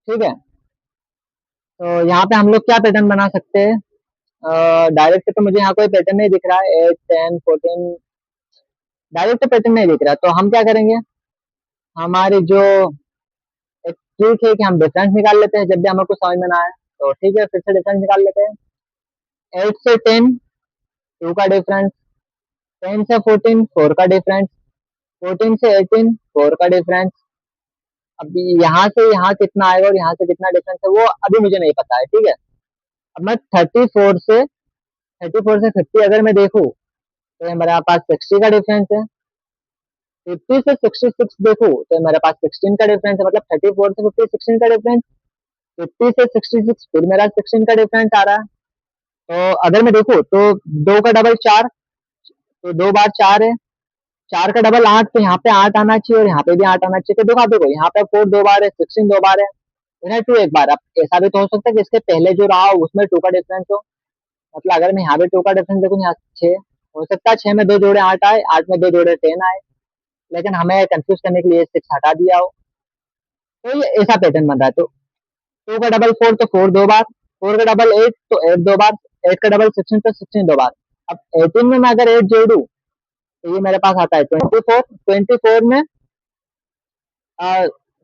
ठीक है, तो यहाँ पे हम लोग क्या पैटर्न बना सकते हैं, डायरेक्ट तो मुझे यहाँ कोई पैटर्न नहीं दिख रहा है, 8, 10, 14 डायरेक्ट पैटर्न नहीं दिख रहा, तो हम क्या करेंगे, हमारी जो एक ट्रिक है कि हम डिफरेंस निकाल लेते हैं जब भी हमें कुछ समझ में ना आए। तो ठीक है, फिर से डिफरेंस निकाल लेते हैं। 8 से 10 2 का डिफरेंस, 10 से 14 4 का डिफरेंस, 14 से 18 4 का डिफरेंस। अब यहाँ से यहाँ कितना आएगा और यहाँ से कितना डिफरेंस है वो अभी मुझे नहीं पता है। ठीक है, अब मैं 34 से 50 अगर मैं देखूँ तो मेरे पास 60 का डिफरेंस है। 50 से 66 देखूँ तो मेरे पास 16 का डिफरेंस है, मतलब 34 से 50 16 का डिफरेंस। 50 से 66 फिर मेरा 16 का डिफरेंस आ रहा है। तो अगर मैं देखूँ तो 2 का डबल 4, तो 2 बार 4 है, 4 का डबल 8, तो यहाँ पे 8 आना चाहिए और यहाँ पे भी 8 आना चाहिए। तो देखो देखो यहाँ पे 4 2 बार है, 16 2 बार है, इधर 2 एक बार। अब ऐसा भी तो हो सकता है कि इसके पहले जो रहा हो उसमें 2 का डिफरेंस हो, मतलब अगर मैं यहाँ पे 2 का डिफरेंस देखूँ, यहाँ 6 हो सकता है, 6 में 2 जोड़े 8 आए, 8 में 2 जोड़े 10 आए, लेकिन हमें कंफ्यूज करने के लिए 6 हटा दिया हो। तो ये ऐसा पैटर्न बन रहा है। तो 2 का डबल 4 तो 4 2 बार, 4 का डबल 8 तो 8 2 बार, 8 का डबल 16 तो 16 2 बार। अब 18 में मैं अगर 8 जोड़ू तो ये मेरे पास आता है 24, 24 में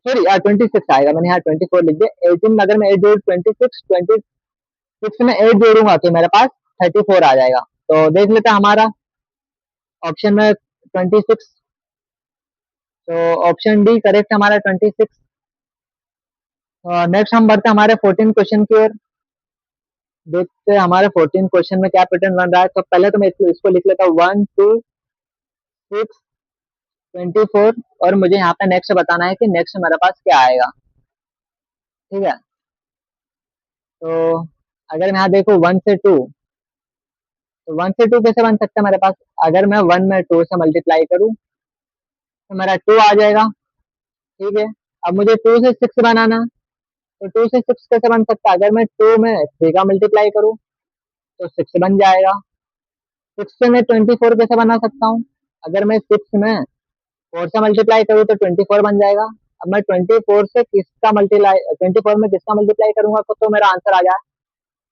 सॉरी 26 आएगा, मैंने यहाँ 24 लिख दिया। 18 में अगर मैं 8 जोड़ू 26, 26 में 8 जोड़ूंगा तो मेरे पास 34 आ जाएगा। तो देख लेते हैं हमारा ऑप्शन में 26। तो ऑप्शन डी करेक्ट हमारा 26। नेक्स्ट हम बढ़ते हैं हमारे 14 क्वेश्चन की ओर। देखते हैं हमारे 14 क्वेश्चन में क्या पैटर्न बन रहा है। तो पहले तो मैं इसको लिख लेता हूँ 1 2 6 24। और मुझे यहाँ पे नेक्स्ट बताना है कि नेक्स्ट मेरे पास क्या आएगा। ठीक है। तो अगर मैं यहाँ देखूँ 1 से 2, तो 1 से 2 कैसे बन सकता है मेरे पास। अगर मैं 1 में 2 से मल्टीप्लाई करूँ तो मेरा 2 आ जाएगा। ठीक है। अब मुझे 2 से 6 बनाना है, तो 2 से 6 कैसे बन सकता है। अगर मैं 2 में 3 का मल्टीप्लाई करूँ तो 6 बन जाएगा। 6 से मैं 24 कैसे बना सकता हूँ। अगर मैं 6 में 4 से मल्टीप्लाई करूँ तो 24 बन जाएगा। अब मैं 24 से किसका मल्टीप्लाई 24 में किसका मल्टीप्लाई करूंगा तो मेरा आंसर आ जाए।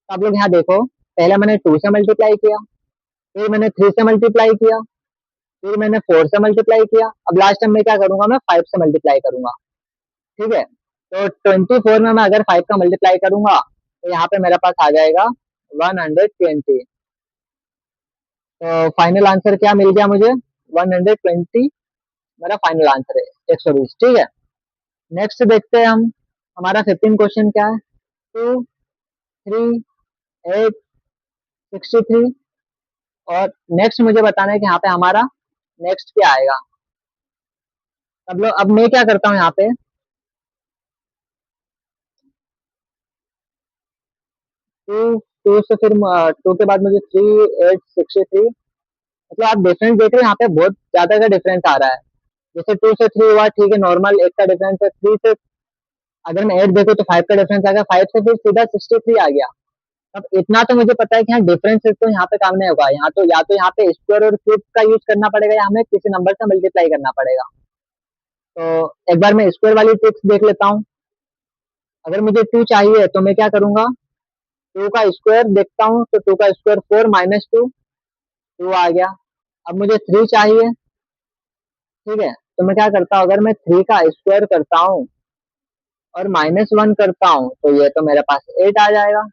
तो आप लोग यहाँ देखो, पहले मैंने 2 से मल्टीप्लाई किया, फिर मैंने 3 से मल्टीप्लाई किया, फिर मैंने 4 से मल्टीप्लाई किया। अब लास्ट टाइम मैं क्या करूंगा, मैं 5 से मल्टीप्लाई करूंगा। ठीक है। तो 24 में मैं अगर 5 का मल्टीप्लाई करूंगा तो यहाँ पे मेरे पास आ जाएगा 120। तो फाइनल आंसर क्या मिल गया मुझे, 120 मेरा फाइनल आंसर है, 120। ठीक है। नेक्स्ट देखते हैं हम, हमारा 15 क्वेश्चन क्या है। 2 3 8 63। और नेक्स्ट मुझे बताना है कि यहाँ पे हमारा नेक्स्ट क्या आएगा। अब मैं क्या करता हूँ यहाँ पे, 2 2 से फिर 2 के बाद मुझे 3 8 63। मतलब आप डिफरेंस देख रहे हैं यहाँ पे बहुत ज्यादा का डिफरेंस आ रहा है। जैसे 2 से 3 हुआ, ठीक है, नॉर्मल एक का डिफरेंस है। 3 से अगर मैं 8 देखूँ तो 5 का डिफरेंस आ गया, 5 से फिर सीधा 63 आ गया। अब इतना तो मुझे पता है कि यहाँ डिफरेंस तो यहाँ पे काम नहीं होगा। यहाँ तो या तो यहाँ पे स्क्वायर और क्यूब का यूज करना पड़ेगा या हमें किसी नंबर से मल्टीप्लाई करना पड़ेगा। तो एक बार मैं स्क्वायर वाली ट्रिक्स देख लेता हूँ। अगर मुझे 2 चाहिए तो मैं क्या करूंगा, 2 का स्क्वायर देखता हूँ तो 2 का स्क्वायर 4 माइनस 2, 2 आ गया। अब मुझे 3 चाहिए। ठीक है। तो मैं क्या करता हूँ, अगर मैं 3 का स्क्वायर करता हूँ और -1 करता हूँ तो ये तो मेरे पास 8 आ जाएगा।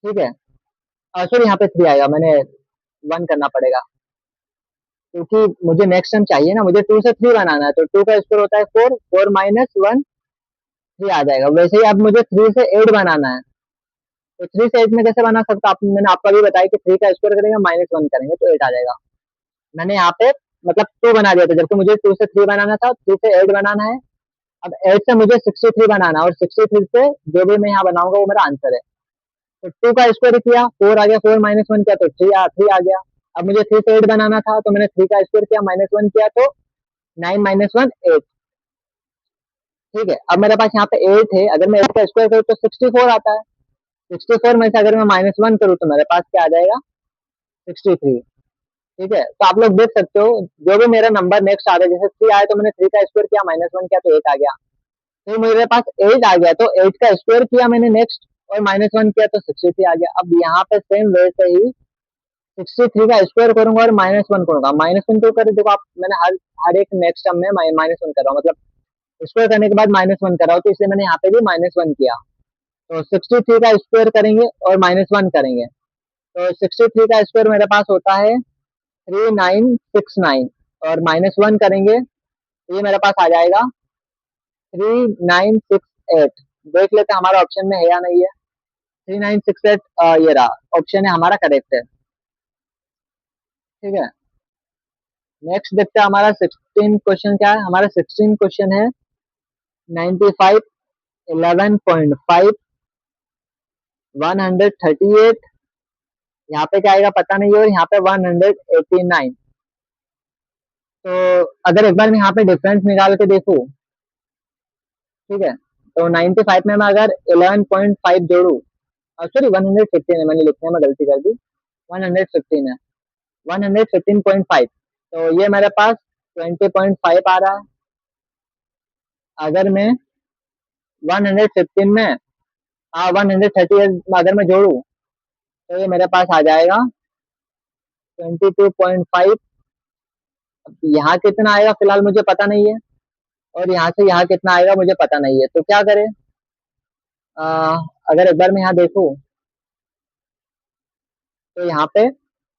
ठीक है। सॉरी, यहाँ पे 3 आएगा, मैंने 1 करना पड़ेगा क्योंकि मुझे नेक्स्ट टाइम चाहिए ना, मुझे 2 से 3 बनाना है। तो 2 का स्क्वायर होता है 4, 4 माइनस 1 3 आ जाएगा। वैसे ही अब मुझे 3 से 8 बनाना है। तो 3 से 8 में कैसे बना सकता, मैंने आपको भी बताया कि 3 का स्क्वायर करेंगे -1 करेंगे तो 8 आ जाएगा। मैंने यहाँ पे मतलब 2 बना दिया था, जबकि मुझे 2 से 3 बनाना था, 3 से 8 बनाना है। अब 8 से मुझे 63 बनाना है और 63 से जो भी मैं यहाँ बनाऊंगा वो मेरा आंसर है। तो 2 का स्क्वायर किया, 4 आ गया, 4 -1 किया तो 3 आ गया। अब मुझे 3 से 8 बनाना था तो मैंने 3 का स्क्वायर किया, -1 किया तो 9 -1 8। ठीक है। अब मेरे पास यहाँ पे 8 है, अगर मैं 8 का स्क्वायर करूँ तो 64 आता है। 64 में से अगर मैं -1 करूँ तो मेरे पास क्या आ जाएगा, 63। ठीक है। तो आप लोग देख सकते हो जो भी मेरा नंबर नेक्स्ट आ रहा है, जैसे 3 आया तो मैंने 3 का स्क्वायर किया, -1 किया तो 8 आ गया। फिर मेरे पास 8 आ गया तो 8 का स्क्वायर किया मैंने नेक्स्ट और -1 किया तो 63 आ गया। अब यहाँ पे सेम वैसे ही 63 का स्क्वायर करूंगा और -1 करूंगा। -1 क्यों कर, देखो आप, मैंने हर हर एक नेक्स्ट टर्म में -1 कर रहा हूँ, मतलब स्क्वायर करने के बाद -1 कर रहा हूँ, तो इसलिए मैंने यहाँ पे भी -1 किया। तो 63 का स्क्वायर करेंगे और -1 करेंगे तो 63 का स्क्वायर मेरे पास होता है 3969 और -1 करेंगे तो ये मेरे पास आ जाएगा 3968। देख लेते हैं हमारा ऑप्शन में है या नहीं है। 3968 ये रहा ऑप्शन है हमारा, करेक्ट है। ठीक है। नेक्स्ट देखते हैं हमारा 16 क्वेश्चन क्या है। हमारा 16 क्वेश्चन है 95 11.5 138। यहाँ पे क्या आएगा पता नहीं है, और यहाँ पे 189। तो अगर एक बार मैं यहाँ पे डिफरेंस निकाल के देखूँ, ठीक है, तो 95 में मैं अगर 11.5 जोड़ू, सॉरी 115 है, मैंने लिखने में गलती कर दी, 115 है, 115.5। तो ये मेरे पास 20.5 आ रहा है। अगर मैं 115 में 138 अगर मैं जोड़ू तो ये मेरे पास आ जाएगा 22.5। यहाँ कितना आएगा फिलहाल मुझे पता नहीं है, और यहाँ से यहाँ कितना आएगा मुझे पता नहीं है। तो क्या करें, अगर एक बार मैं यहाँ देखूँ तो यहाँ पे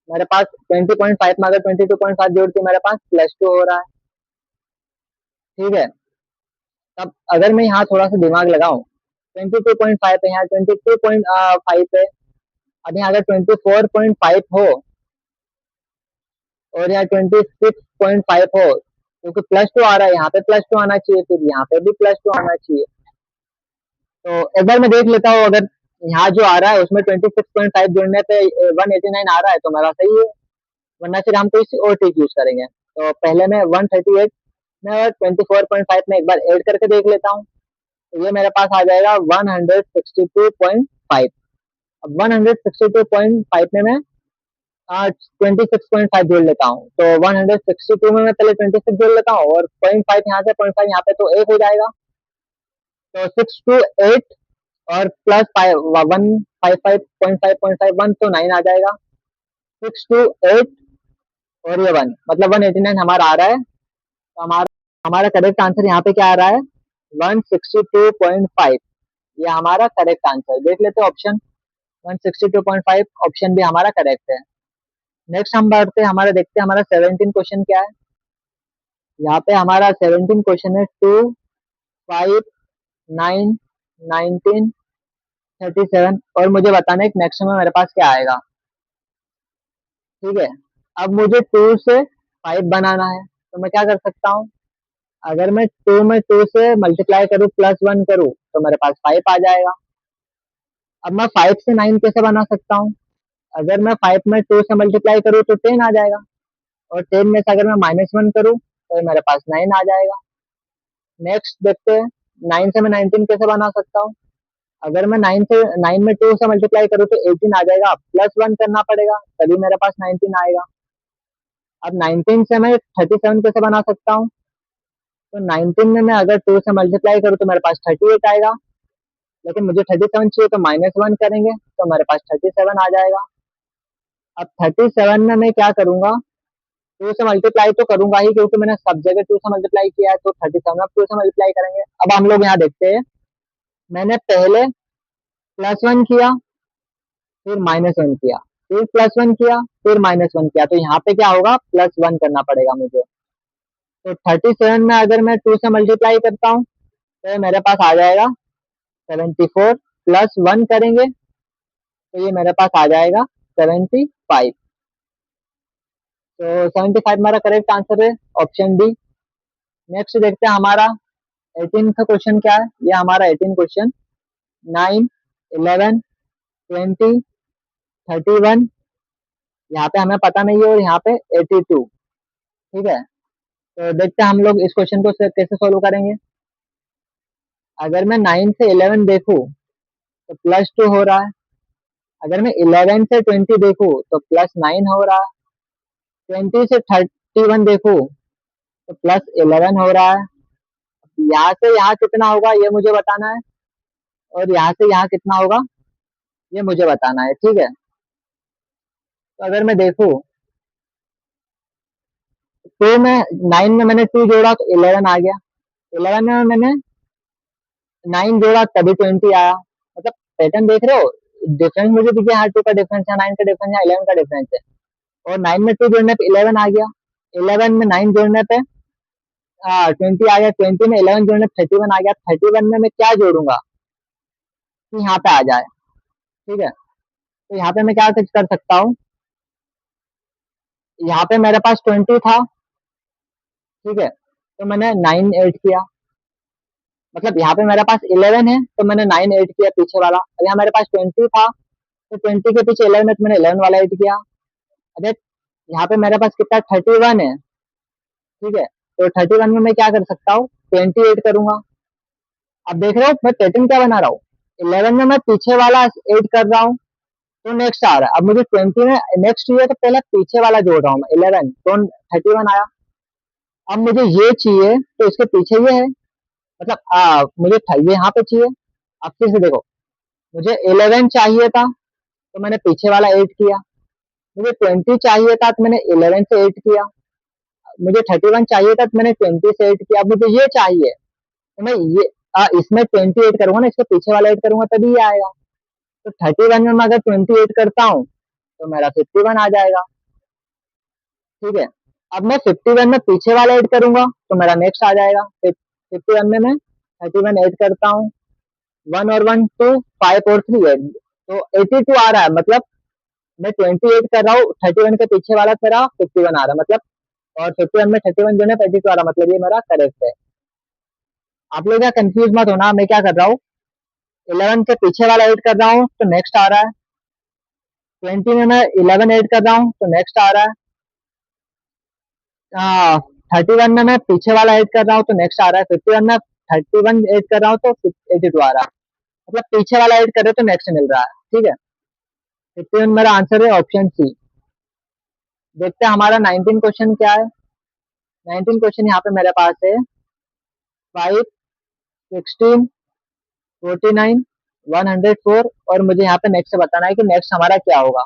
मेरे पास 20.5 में अगर 22.5 जोड़ के मेरे पास +2 हो रहा है। ठीक है, तब अगर मैं यहाँ थोड़ा सा दिमाग लगाऊं, 22.5 है, यहाँ 22.5 है, अब यहाँ अगर 24.5 हो और यहाँ 26.5 हो, क्योंकि +2 आ रहा है, यहाँ पे +2 आना चाहिए, फिर यहाँ पे भी +2 आना चाहिए। तो एक बार मैं देख लेता हूँ, अगर यहाँ जो आ रहा है उसमें 26.5 जोड़ने पे 189 आ रहा है तो मेरा सही है, वरना फिर हम कोई और ट्रिक यूज करेंगे। तो पहले मैं 138 में और 24.5 में एक बार ऐड करके देख लेता हूँ, तो ये मेरे पास आ जाएगा 162.5। अब 162.5 में मैं 26.5 जोड़ लेता हूँ, तो 162 में मैं पहले 26 जोड़ लेता हूँ और 0.5 यहाँ से 0.5 यहाँ पे, तो 1 हो जाएगा। तो 628 और प्लस 155.5.5 तो 9 आ जाएगा। 628 और ये 1 मतलब 189 हमारा आ रहा है। तो हमारा करेक्ट आंसर यहाँ पे क्या आ रहा है, 162.5। ये हमारा करेक्ट आंसर। देख लेते हैं ऑप्शन 162.5, ऑप्शन भी हमारा करेक्ट है। नेक्स्ट हम बढ़ते हैं, हमारा देखते हैं हमारा 17 क्वेश्चन क्या है। यहाँ पे हमारा 17 क्वेश्चन है 2, 5, 9, 19, 37 और मुझे बताना है कि नेक्स्ट में मेरे पास क्या आएगा। ठीक है, अब मुझे 2 से 5 बनाना है, तो मैं क्या कर सकता हूँ, अगर मैं 2 में 2 से मल्टीप्लाई करूँ +1 करूँ तो मेरे पास 5 आ जाएगा। अब मैं 5 से 9 कैसे बना सकता हूँ, अगर मैं 5 में 2 से मल्टीप्लाई करूँ तो 10 आ जाएगा, और 10 में से अगर मैं -1 करूँ तो मेरे पास 9 आ जाएगा। नेक्स्ट देखते हैं 9 से मैं 19 कैसे बना सकता हूँ, अगर मैं 9 में 2 से मल्टीप्लाई करूँ तो 18 आ जाएगा, +1 करना पड़ेगा तभी मेरे पास 19 आएगा। अब 19 से मैं 37 कैसे बना सकता हूँ, तो 19 में मैं अगर 2 से मल्टीप्लाई करूँ तो मेरे पास 38 आएगा, लेकिन मुझे 37 चाहिए तो -1 करेंगे तो मेरे पास 37 आ जाएगा। अब 37 में मैं क्या करूंगा, 2 से मल्टीप्लाई तो करूंगा ही, क्योंकि मैंने सब जगह 2 से मल्टीप्लाई किया है, तो 37 अब 2 से मल्टीप्लाई करेंगे। अब हम लोग यहाँ देखते हैं, मैंने पहले +1 किया, फिर -1 किया, फिर +1 किया, फिर -1 किया, तो यहाँ पे क्या होगा, +1 करना पड़ेगा मुझे। तो 37 में अगर मैं 2 से मल्टीप्लाई करता हूँ तो मेरे पास आ जाएगा 74, +1 करेंगे तो ये मेरे पास आ जाएगा 75। तो 75 हमारा करेक्ट आंसर है, ऑप्शन डी। नेक्स्ट देखते हैं हमारा 18 का क्वेश्चन क्या है। ये हमारा 18 क्वेश्चन 9, 11, 20, 31, यहाँ पे हमें पता नहीं है, और यहाँ पे 82। ठीक है, तो देखते हैं हम लोग इस क्वेश्चन को कैसे सोल्व करेंगे। अगर मैं 9 से 11 देखूँ तो +2 हो रहा है, अगर मैं 11 से 20 देखूँ तो +9 हो रहा है, 20 से 31 देखूँ तो +11 हो रहा है। यहाँ से यहाँ कितना होगा ये मुझे बताना है, और यहाँ से यहाँ कितना होगा ये मुझे बताना है। ठीक है, तो अगर मैं देखूँ 2 में 9 में मैंने 2 जोड़ा तो 11 आ गया, 11 में मैंने 9 जोड़ा तभी 20 आया। मतलब पैटर्न देख रहे हो, डिफरेंस मुझे दिखे, यहाँ 2 का डिफरेंस है, 9 का डिफरेंस है, 11 का डिफरेंस है, और 9 में 2 जोड़ने पे 11 आ गया, 11 में 9 जोड़ने पे 20 आ गया, 20 में 11 जोड़ने पे 31 आ गया, 31 में मैं क्या जोड़ूंगा कि यहाँ पे आ जाए। ठीक है, तो यहाँ पे मैं क्या कर सकता हूँ, यहाँ पे मेरे पास 20 था, ठीक है, तो मैंने 9 ऐड किया, मतलब यहाँ पे मेरे पास 11 है तो मैंने 9 ऐड किया पीछे वाला। अब यहाँ मेरे पास 20 था तो 20 के पीछे 11 है तो मैंने 11 वाला ऐड किया। अरे यहाँ पे मेरे पास कितना 31 है, ठीक है, तो 31 में मैं क्या कर सकता हूँ, 20 ऐड करूंगा। अब देख रहे हो मैं पैटर्न क्या बना रहा हूँ, 11 में मैं पीछे वाला ऐड कर रहा हूँ तो नेक्स्ट आ रहा है, अब मुझे 20 में नेक्स्ट चाहिए तो पहले पीछे वाला जोड़ रहा हूँ मैं 11 तो 31 आया। अब मुझे ये चाहिए तो इसके पीछे ये है, मतलब मुझे ये यहाँ पे चाहिए। अब फिर से देखो, मुझे 11 चाहिए था तो मैंने पीछे वाला ऐड किया, मुझे 20 चाहिए था तो मैंने 11 से ऐड किया, मुझे 31 चाहिए था तो मैंने 20 से ऐड किया। अब मुझे ये चाहिए तो मैं ये इसमें 20 ऐड करूंगा ना, इसके पीछे वाला ऐड करूंगा तभी ये आएगा। तो 31 में मैं अगर 20 ऐड करता हूँ तो मेरा 51 आ जाएगा। ठीक है, अब मैं 51 में पीछे वाला ऐड करूंगा तो मेरा नेक्स्ट आ जाएगा। 51 में मैं 31 ऐड करता हूँ, 1 और 1 2, 5 और 3 ऐड, तो 82 आ रहा है। मतलब मैं 28 कर रहा हूँ, 31 के पीछे वाला मेरा 51 आ रहा है मतलब, और 51 में 31 जो है 32 आ रहा, मतलब ये मेरा करेक्ट है। आप लोग क्या कंफ्यूज मत होना, मैं क्या कर रहा हूँ, 11 के पीछे वाला ऐड कर रहा हूँ तो नेक्स्ट आ रहा है, 20 में मैं 11 ऐड कर रहा हूँ तो नेक्स्ट आ रहा है, 31 में मैं पीछे वाला ऐड कर रहा हूँ तो नेक्स्ट आ रहा है, 51 में 31 ऐड कर रहा हूँ तो 82 आ रहा है, मतलब पीछे वाला ऐड कर रहे तो नेक्स्ट मिल रहा है। ठीक है, 51 मेरा आंसर है ऑप्शन सी। देखते हैं हमारा 19 क्वेश्चन क्या है। 19 क्वेश्चन यहाँ पे मेरे पास है 5, 16, 49, 104, और मुझे यहाँ पे नेक्स्ट बताना है कि नेक्स्ट हमारा क्या होगा।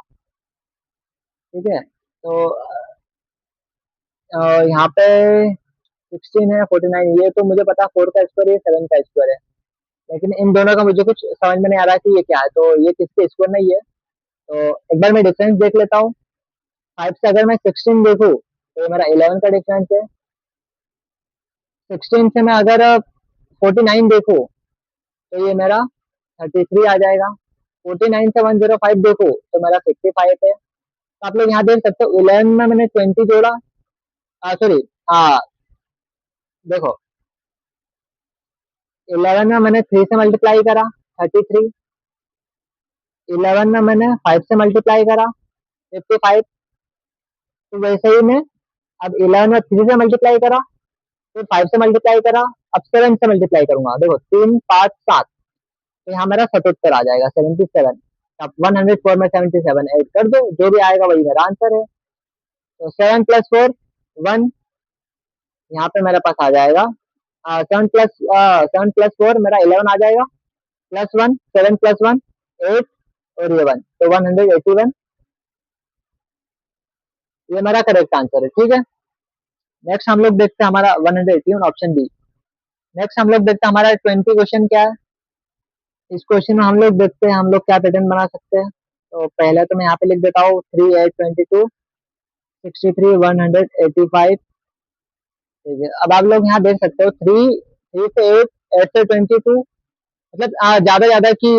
ठीक है, तो यहाँ पे 16 है, 49, ये तो मुझे पता 4 का स्क्वायर है, 7 का स्क्वायर है, लेकिन इन दोनों का मुझे कुछ समझ में नहीं आ रहा कि ये क्या है, तो ये किसके स्क्वायर नहीं है। तो एक बार मैं डिफरेंस देख लेता हूँ। 5 से अगर मैं 16 देखूँ तो ये मेरा 11 का डिफरेंस है। 16 से मैं अगर 49 देखूँ तो ये मेरा 33 आ जाएगा। 49 से 105 देखो तो मेरा 55 है। तो आप लोग यहाँ देख सकते हो 11 में मैंने 20 जोड़ा, सॉरी, हाँ देखो 11 में मैंने 3 से मल्टीप्लाई करा 33, 11 में मैंने 5 से मल्टीप्लाई करा 55, तो वैसे ही मैं अब 11 में 3 से मल्टीप्लाई करा, फिर 5 से मल्टीप्लाई करा, अब 7 से मल्टीप्लाई करूंगा, देखो 3 5 7, तो यहाँ मेरा 77 आ जाएगा, 77। अब 104 में 77 ऐड कर दो, जो भी आएगा वही मेरा आंसर है। तो 7 + 4 1, यहाँ पे मेरे पास आ जाएगा 7 + 4 मेरा 11 आ जाएगा, +1, 7 + 1 8, और ये 1, तो 181, ये मेरा करेक्ट आंसर है। ठीक है, नेक्स्ट हम लोग देखते हैं हमारा 181 ऑप्शन बी। नेक्स्ट हम लोग देखते हैं हमारा 20 क्वेश्चन क्या है। इस क्वेश्चन में हम लोग देखते हैं हम लोग क्या पैटर्न बना सकते हैं। तो पहले तो मैं यहाँ पे लिख देता हूँ 3 8 22 63 185। ठीक है, अब आप लोग यहाँ देख सकते हो 3 से 8, 8 से 22, मतलब ज्यादा की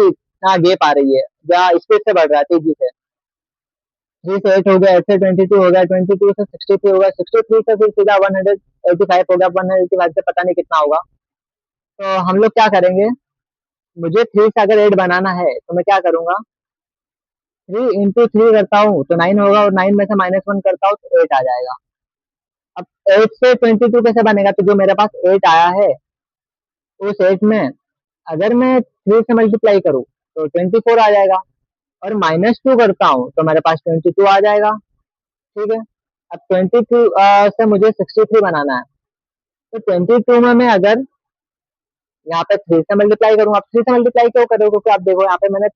गेप आ रही है, जहाँ स्पीड से बढ़ रहा है तेजी से। 3 से 8 हो गया, 8 से 22 हो गया, 22 से 63 हो गया, 63 से फिर सीधा 185 हो गया, 185 से पता नहीं कितना होगा। तो हम लोग क्या करेंगे, मुझे 3 से अगर 8 बनाना है तो मैं क्या करूंगा, 3 × 3 करता हूँ तो 9 होगा, और 9 में से -1 करता हूँ तो 8 आ जाएगा। अब 8 से 22 कैसे बनेगा, तो जो मेरे पास 8 आया है उस 8 में अगर मैं 3 से मल्टीप्लाई करूँ तो 24 आ जाएगा, और -2 करता हूँ तो मेरे पास 22 आ जाएगा। ठीक है, अब 22 से मुझे 63 बनाना है, तो 22 में मैं अगर यहाँ पे 3 से मल्टीप्लाई करूँ, अब 3 से मल्टीप्लाई क्यों करूँ, क्योंकि आप देखो यहाँ पे मैंने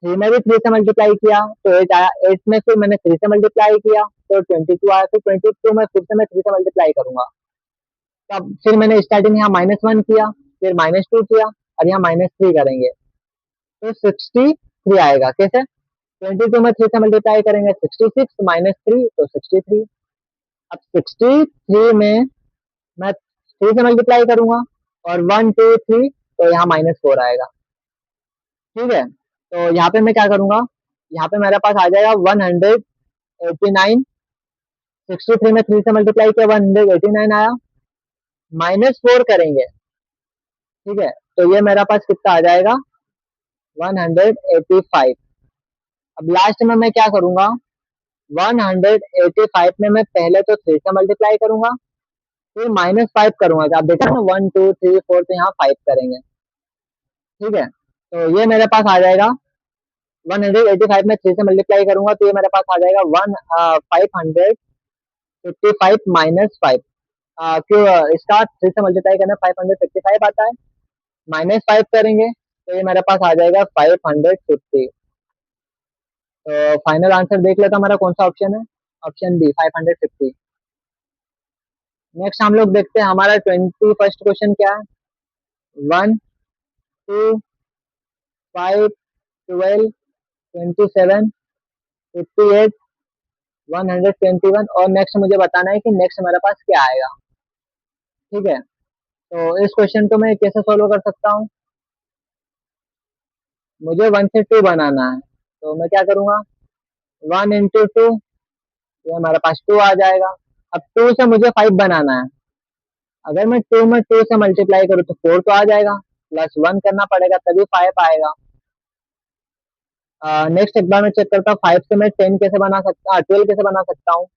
3 में भी 3 से मल्टीप्लाई किया तो 8 आया, 8 में फिर मैंने 3 से मल्टीप्लाई किया तो 22 आया, फिर 22 में फिर से मैं 3 से मल्टीप्लाई करूंगा, तब फिर मैंने स्टार्टिंग यहाँ -1 किया, फिर -2 किया, और यहाँ -3 करेंगे तो 63 आएगा। कैसे, 22 में 3 से मल्टीप्लाई करेंगे 66, -3 तो 63। अब 63 में मैं 3 से मल्टीप्लाई करूंगा, और 1 2 3 तो यहाँ -4 आएगा। ठीक है, तो यहाँ पे मैं क्या करूंगा, यहाँ पे मेरे पास आ जाएगा 189, 63 में 3 से मल्टीप्लाई किया 189 आया, -4 करेंगे। ठीक है, तो ये मेरा पास कितना आ जाएगा, 185। अब लास्ट में मैं क्या करूंगा, 185 में मैं पहले तो 3 से मल्टीप्लाई करूंगा, फिर -5 करूंगा, आप देखा ना 1 2 3 4, तो यहाँ 5 करेंगे। ठीक है, तो ये मेरे पास आ जाएगा 185 में 3 से मल्टीप्लाई करूंगा तो ये मेरे पास आ जाएगा 555 -5, क्यों इसका 3 से मल्टीप्लाई करना 555 आता है, -5 करेंगे तो ये मेरे पास आ जाएगा 550। तो फाइनल आंसर देख लेता हमारा कौन सा ऑप्शन है, ऑप्शन बी 550। नेक्स्ट हम लोग देखते हैं हमारा 21st क्वेश्चन क्या है। 1 2 5 12 27 58, 121 और नेक्स्ट मुझे बताना है कि नेक्स्ट मेरे पास क्या आएगा। ठीक है, तो इस क्वेश्चन को मैं कैसे सोल्व कर सकता हूँ? मुझे 1 से 2 बनाना है, तो मैं क्या करूँगा, 1 इंटू 2, ये हमारे पास 2 आ जाएगा। अब 2 से मुझे 5 बनाना है, अगर मैं 2 में 2 से मल्टीप्लाई करूँ तो 4 तो आ जाएगा, प्लस 1 करना पड़ेगा तभी 5 आएगा। नेक्स्ट एक बार मैं चेक करता हूँ 5 से मैं 10 कैसे बना सकता 12 कैसे बना सकता हूँ।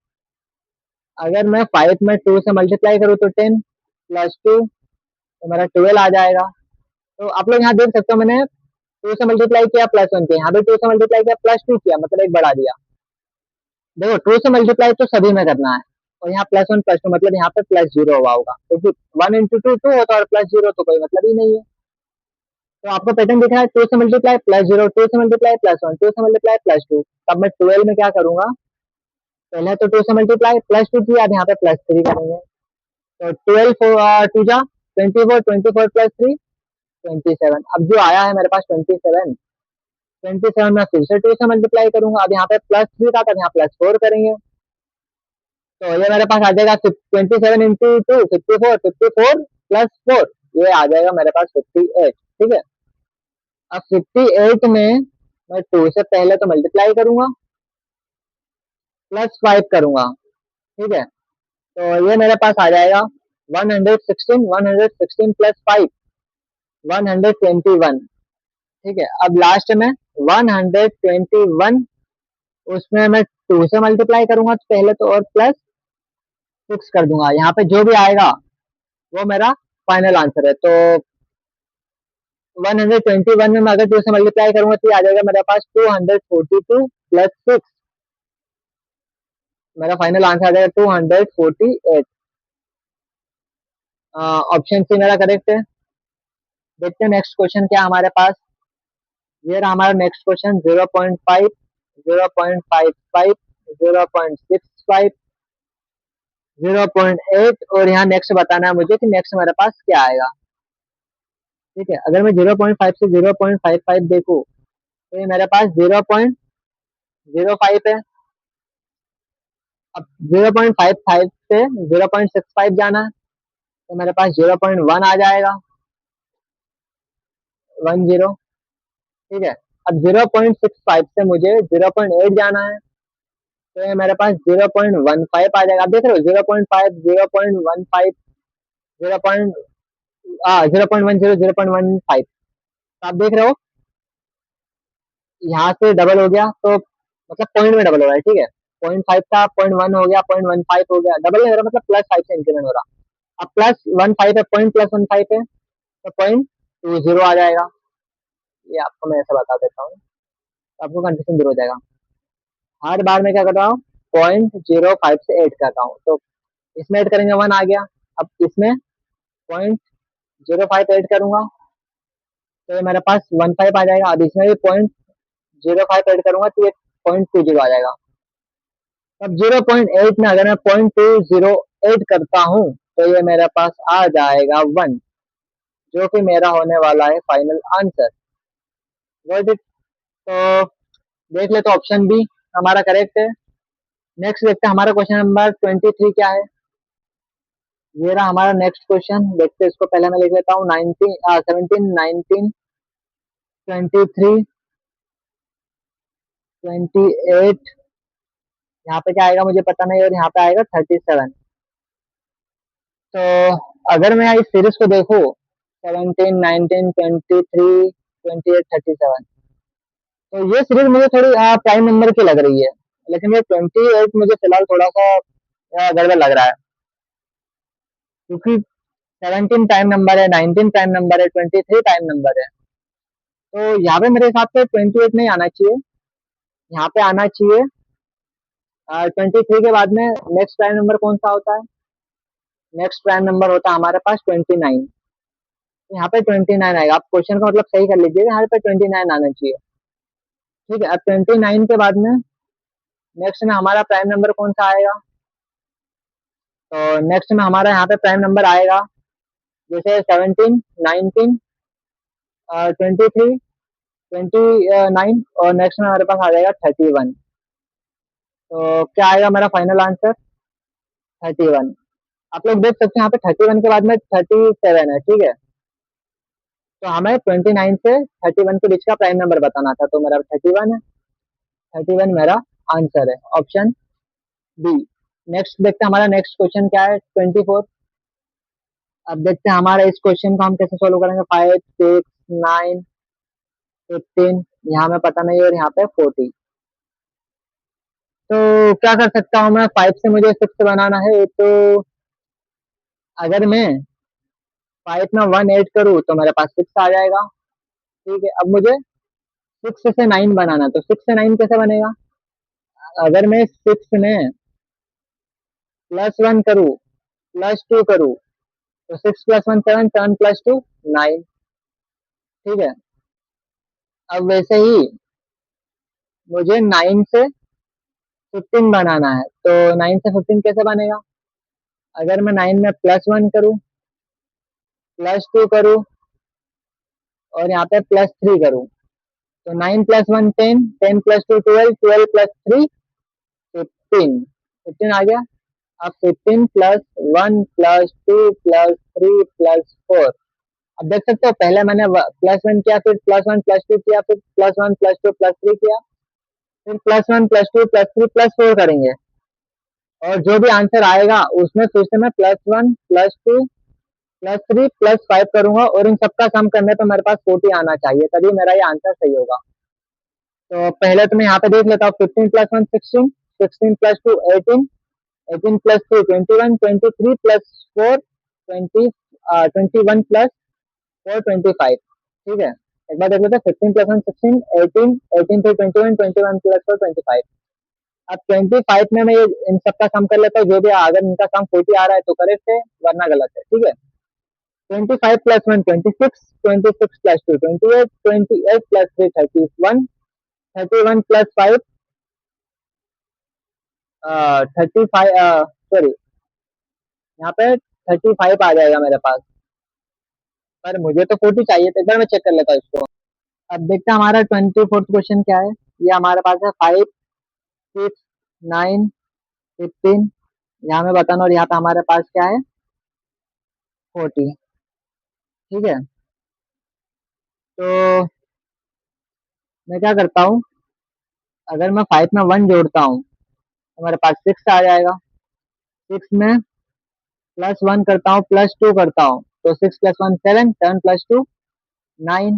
अगर मैं 5 में 2 से मल्टीप्लाई करूँ तो 10 प्लस 2 तो मेरा 12 आ जाएगा। तो आप लोग यहाँ देख सकते हो, मैंने 2 से मल्टीप्लाई किया प्लस 1 किया, यहाँ पे 2 से मल्टीप्लाई किया प्लस 2 किया, मतलब एक बढ़ा दिया। देखो 2 से मल्टीप्लाई तो सभी में करना है, और यहाँ प्लस 1 प्लस 2 मतलब यहाँ पे प्लस 0 हुआ होगा, क्योंकि 1 इंटू 2 2 होता है और प्लस 0 तो कोई मतलब ही नहीं है। तो आपको पैटर्न दिख रहा है, 2 से मल्टीप्लाई प्लस 0, 2 से मल्टीप्लाई प्लस 1, 2 से मल्टीप्लाई प्लस 2। तब मैं 12 में क्या करूंगा, पहले तो 2 से मल्टीप्लाई प्लस 2 किया, अब यहाँ पे प्लस 3 करेंगे। तो 12 टू जा 24, 24 प्लस 3 27। अब जो आया है मेरे पास 27, 27 में फिर से 2 से मल्टीप्लाई करूंगा, अब यहाँ पे प्लस 3 था तब यहाँ प्लस 4 करेंगे। तो ये मेरे पास आ जाएगा 27 इंटू 2 54, 54 प्लस 4, ये आ जाएगा मेरे पास 58। ठीक है, अब 58 में मैं 2 से पहले तो मल्टीप्लाई करूंगा, प्लस 5 करूंगा। ठीक है, तो ये मेरे पास आ जाएगा 116, 116 प्लस 5 121। ठीक है, अब लास्ट में 121, उसमें मैं 2 से मल्टीप्लाई करूंगा तो पहले तो, और प्लस 6 कर दूंगा, यहाँ पे जो भी आएगा वो मेरा फाइनल आंसर है। तो 121 में मैं अगर 2 से मल्टीप्लाई करूंगा तो ये आ जाएगा मेरे पास 242 प्लस 6, मेरा फाइनल आंसर आ जाएगा 248। ऑप्शन सी मेरा करेक्ट है। देखते हैं नेक्स्ट क्वेश्चन क्या हमारे पास। ये रहा हमारा नेक्स्ट क्वेश्चन, 0.5, 0.55, 0.65, 0.8, और यहाँ नेक्स्ट बताना है मुझे कि नेक्स्ट मेरे पास क्या आएगा। ठीक है, अगर मैं 0.5 से 0.55 देखूँ तो ये मेरे पास 0.05 है। अब 0.55 से 0.65 जाना है तो मेरे पास 0.1 आ जाएगा, 10। ठीक है, अब 0.65 से मुझे 0.8 जाना है तो ये मेरे पास 0.15 आ जाएगा। आप देख रहे हो 0.5, 0.15, 0.10, 0.15, आप देख रहे हो यहाँ से डबल हो गया, तो मतलब पॉइंट में डबल हो रहा है। ठीक है, 0.5 था 0.1 हो गया, 0.15 हो गया, डबल नहीं हो रहा, मतलब प्लस 5 से इंक्रीमेंट हो रहा। अब प्लस 15 है, पॉइंट प्लस 15 है तो 0.20 आ जाएगा। ये आपको मैं ऐसा बता देता हूँ, तो आपको कंफ्यूजन दूर हो जाएगा। हर बार मैं क्या कर रहा हूँ, 0.05 से ऐड कर रहा हूँ, तो इसमें ऐड करेंगे 1 आ गया। अब इसमें 0.05 ऐड करूंगा तो ये मेरे पास 15 आ जाएगा। अब इसमें भी 0.05 ऐड करूंगा तो ये 0.20 आ जाएगा। अब 0.8 में अगर मैं 0.20 ऐड करता हूँ तो ये मेरे पास आ जाएगा 1, जो कि मेरा होने वाला है फाइनल आंसर। Got it. तो देख ले, तो ऑप्शन बी हमारा करेक्ट है। नेक्स्ट देखते हैं हमारा क्वेश्चन नंबर 23 क्या है। ये रहा हमारा नेक्स्ट क्वेश्चन, देखते हैं इसको। पहले मैं लिख लेता हूँ 17, 19, 23, 28, यहाँ पे क्या आएगा मुझे पता नहीं, और यहाँ पे आएगा 37। तो अगर मैं इस सीरीज को देखूँ 17, 19, 23, 28, 37, तो ये सीरीज मुझे थोड़ी प्राइम नंबर की लग रही है, लेकिन ये 28 मुझे फिलहाल थोड़ा सा गड़बड़ लग रहा है, क्योंकि 17 प्राइम नंबर है, 19 प्राइम नंबर है, 23 प्राइम नंबर है। तो यहाँ पे मेरे हिसाब से 28 नहीं आना चाहिए, यहाँ पे आना चाहिए 23 के बाद में नेक्स्ट प्राइम नंबर कौन सा होता है। नेक्स्ट प्राइम नंबर होता है हमारे पास 29, यहाँ पे 29 आएगा। आप क्वेश्चन का मतलब सही कर लीजिएगा, यहाँ पे 29 आना चाहिए। ठीक है, अब 29 के बाद में नेक्स्ट में हमारा प्राइम नंबर कौन सा आएगा, तो नेक्स्ट में हमारा यहाँ पे प्राइम नंबर आएगा जैसे 17, 19, 23, 29, और नेक्स्ट में हमारे पास आ जाएगा 31। तो क्या आएगा मेरा फाइनल आंसर? 31। आप लोग देख सकते हैं यहाँ पे 31 के बाद में 37 है, ठीक है। तो हमें 29 से 31 के बीच का प्राइम नंबर बताना था, तो मेरा 31 है। 31 मेरा आंसर है, ऑप्शन बी। नेक्स्ट देखते हैं हमारा नेक्स्ट क्वेश्चन क्या है, 24। अब देखते हैं हमारा इस क्वेश्चन को हम कैसे सोल्व करेंगे। 5, 6, 9, 15, यहाँ में पता नहीं, और यहाँ पे 40। तो क्या कर सकता हूँ मैं, 5 से मुझे 6 बनाना है, तो अगर मैं 5 में 1 ऐड करूँ तो मेरे पास 6 आ जाएगा, ठीक है। अब मुझे 6 से 9 बनाना, तो 6 से 9 कैसे बनेगा? अगर मैं 6 में +1 करूँ, +2 करूँ, तो 6 + 1 7, 7 + 2 9, ठीक है। अब वैसे ही मुझे 9 से 15 बनाना है, तो 9 से 15 कैसे बनेगा? अगर मैं 9 में +1 करूँ, +2 करूँ, और यहाँ पे +3 करूँ, तो 9 + 1 10, 10 + 2 12, 12 + 3 15, 15 आ गया। अब 15 + 1 + 2 + 3 + 4। अब देख सकते हो, पहले मैंने +1 किया, फिर +1 +2 किया, फिर +1 +2 +3 किया, फिर +1 +2 +3 +4 करेंगे, और जो भी आंसर आएगा उसमें फिर से मैं +1 +2 +3 +5 करूंगा, और इन सबका सम करने पे मेरे पास 40 आना चाहिए, तभी मेरा ये आंसर सही होगा। तो पहले तो मैं यहाँ पे देख लेता हूँ, 15 + 1 16, 16 + 2 18, 18 + 3 21, 23 + 4 20, 21 + 4 25, ठीक है। एक बार देख लेते हैं, 15 + 1 16, 18, 18 फिर 21, 21 + 4 25। अब 25 में मैं इन सबका सम कर लेता हूँ, जो भी अगर इनका सम 40 आ रहा है तो करेक्ट है, वरना गलत है, ठीक है। 25 + 1 26, 26 + 2 28, 28 + 3 31, 31 + 5 35, सॉरी, यहाँ पे 35 आ जाएगा मेरे पास, पर मुझे तो 40 चाहिए, तो एक बार मैं चेक कर लेता हूँ इसको। अब देखते हैं हमारा 24th क्वेश्चन क्या है। ये हमारे पास है 5, 6, 9, 15, यहाँ में बताना, और यहाँ पे हमारे पास क्या है, 40, ठीक है। तो मैं क्या करता हूँ, अगर मैं 5 में 1 जोड़ता हूँ तो मेरे पास 6 आ जाएगा। 6 में +1 करता हूँ, +2 करता हूँ, तो 6 + 1 7, 7 + 2 9।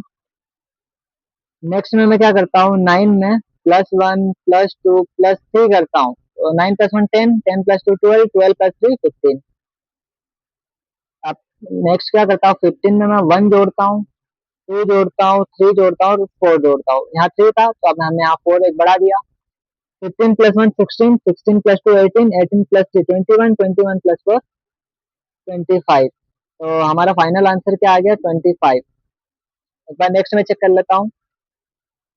नेक्स्ट में मैं क्या करता हूँ, 9 में +1 +2 +3 करता हूँ, तो 9 + 1 10, 10 + 2 12, 12 + 3 15। अब नेक्स्ट क्या करता हूँ, 15 में मैं 1 जोड़ता हूँ, 2 जोड़ता हूँ, 3 जोड़ता हूँ, और 4 जोड़ता हूँ। यहाँ 3 था तो अब हमने यहाँ 4 एक बढ़ा दिया। 15 + 1 16, 16 + 2 18, 18 + 3 21, 21 + 4 25। तो हमारा फाइनल आंसर क्या आ गया, 25। एक बार नेक्स्ट में चेक कर लेता हूँ।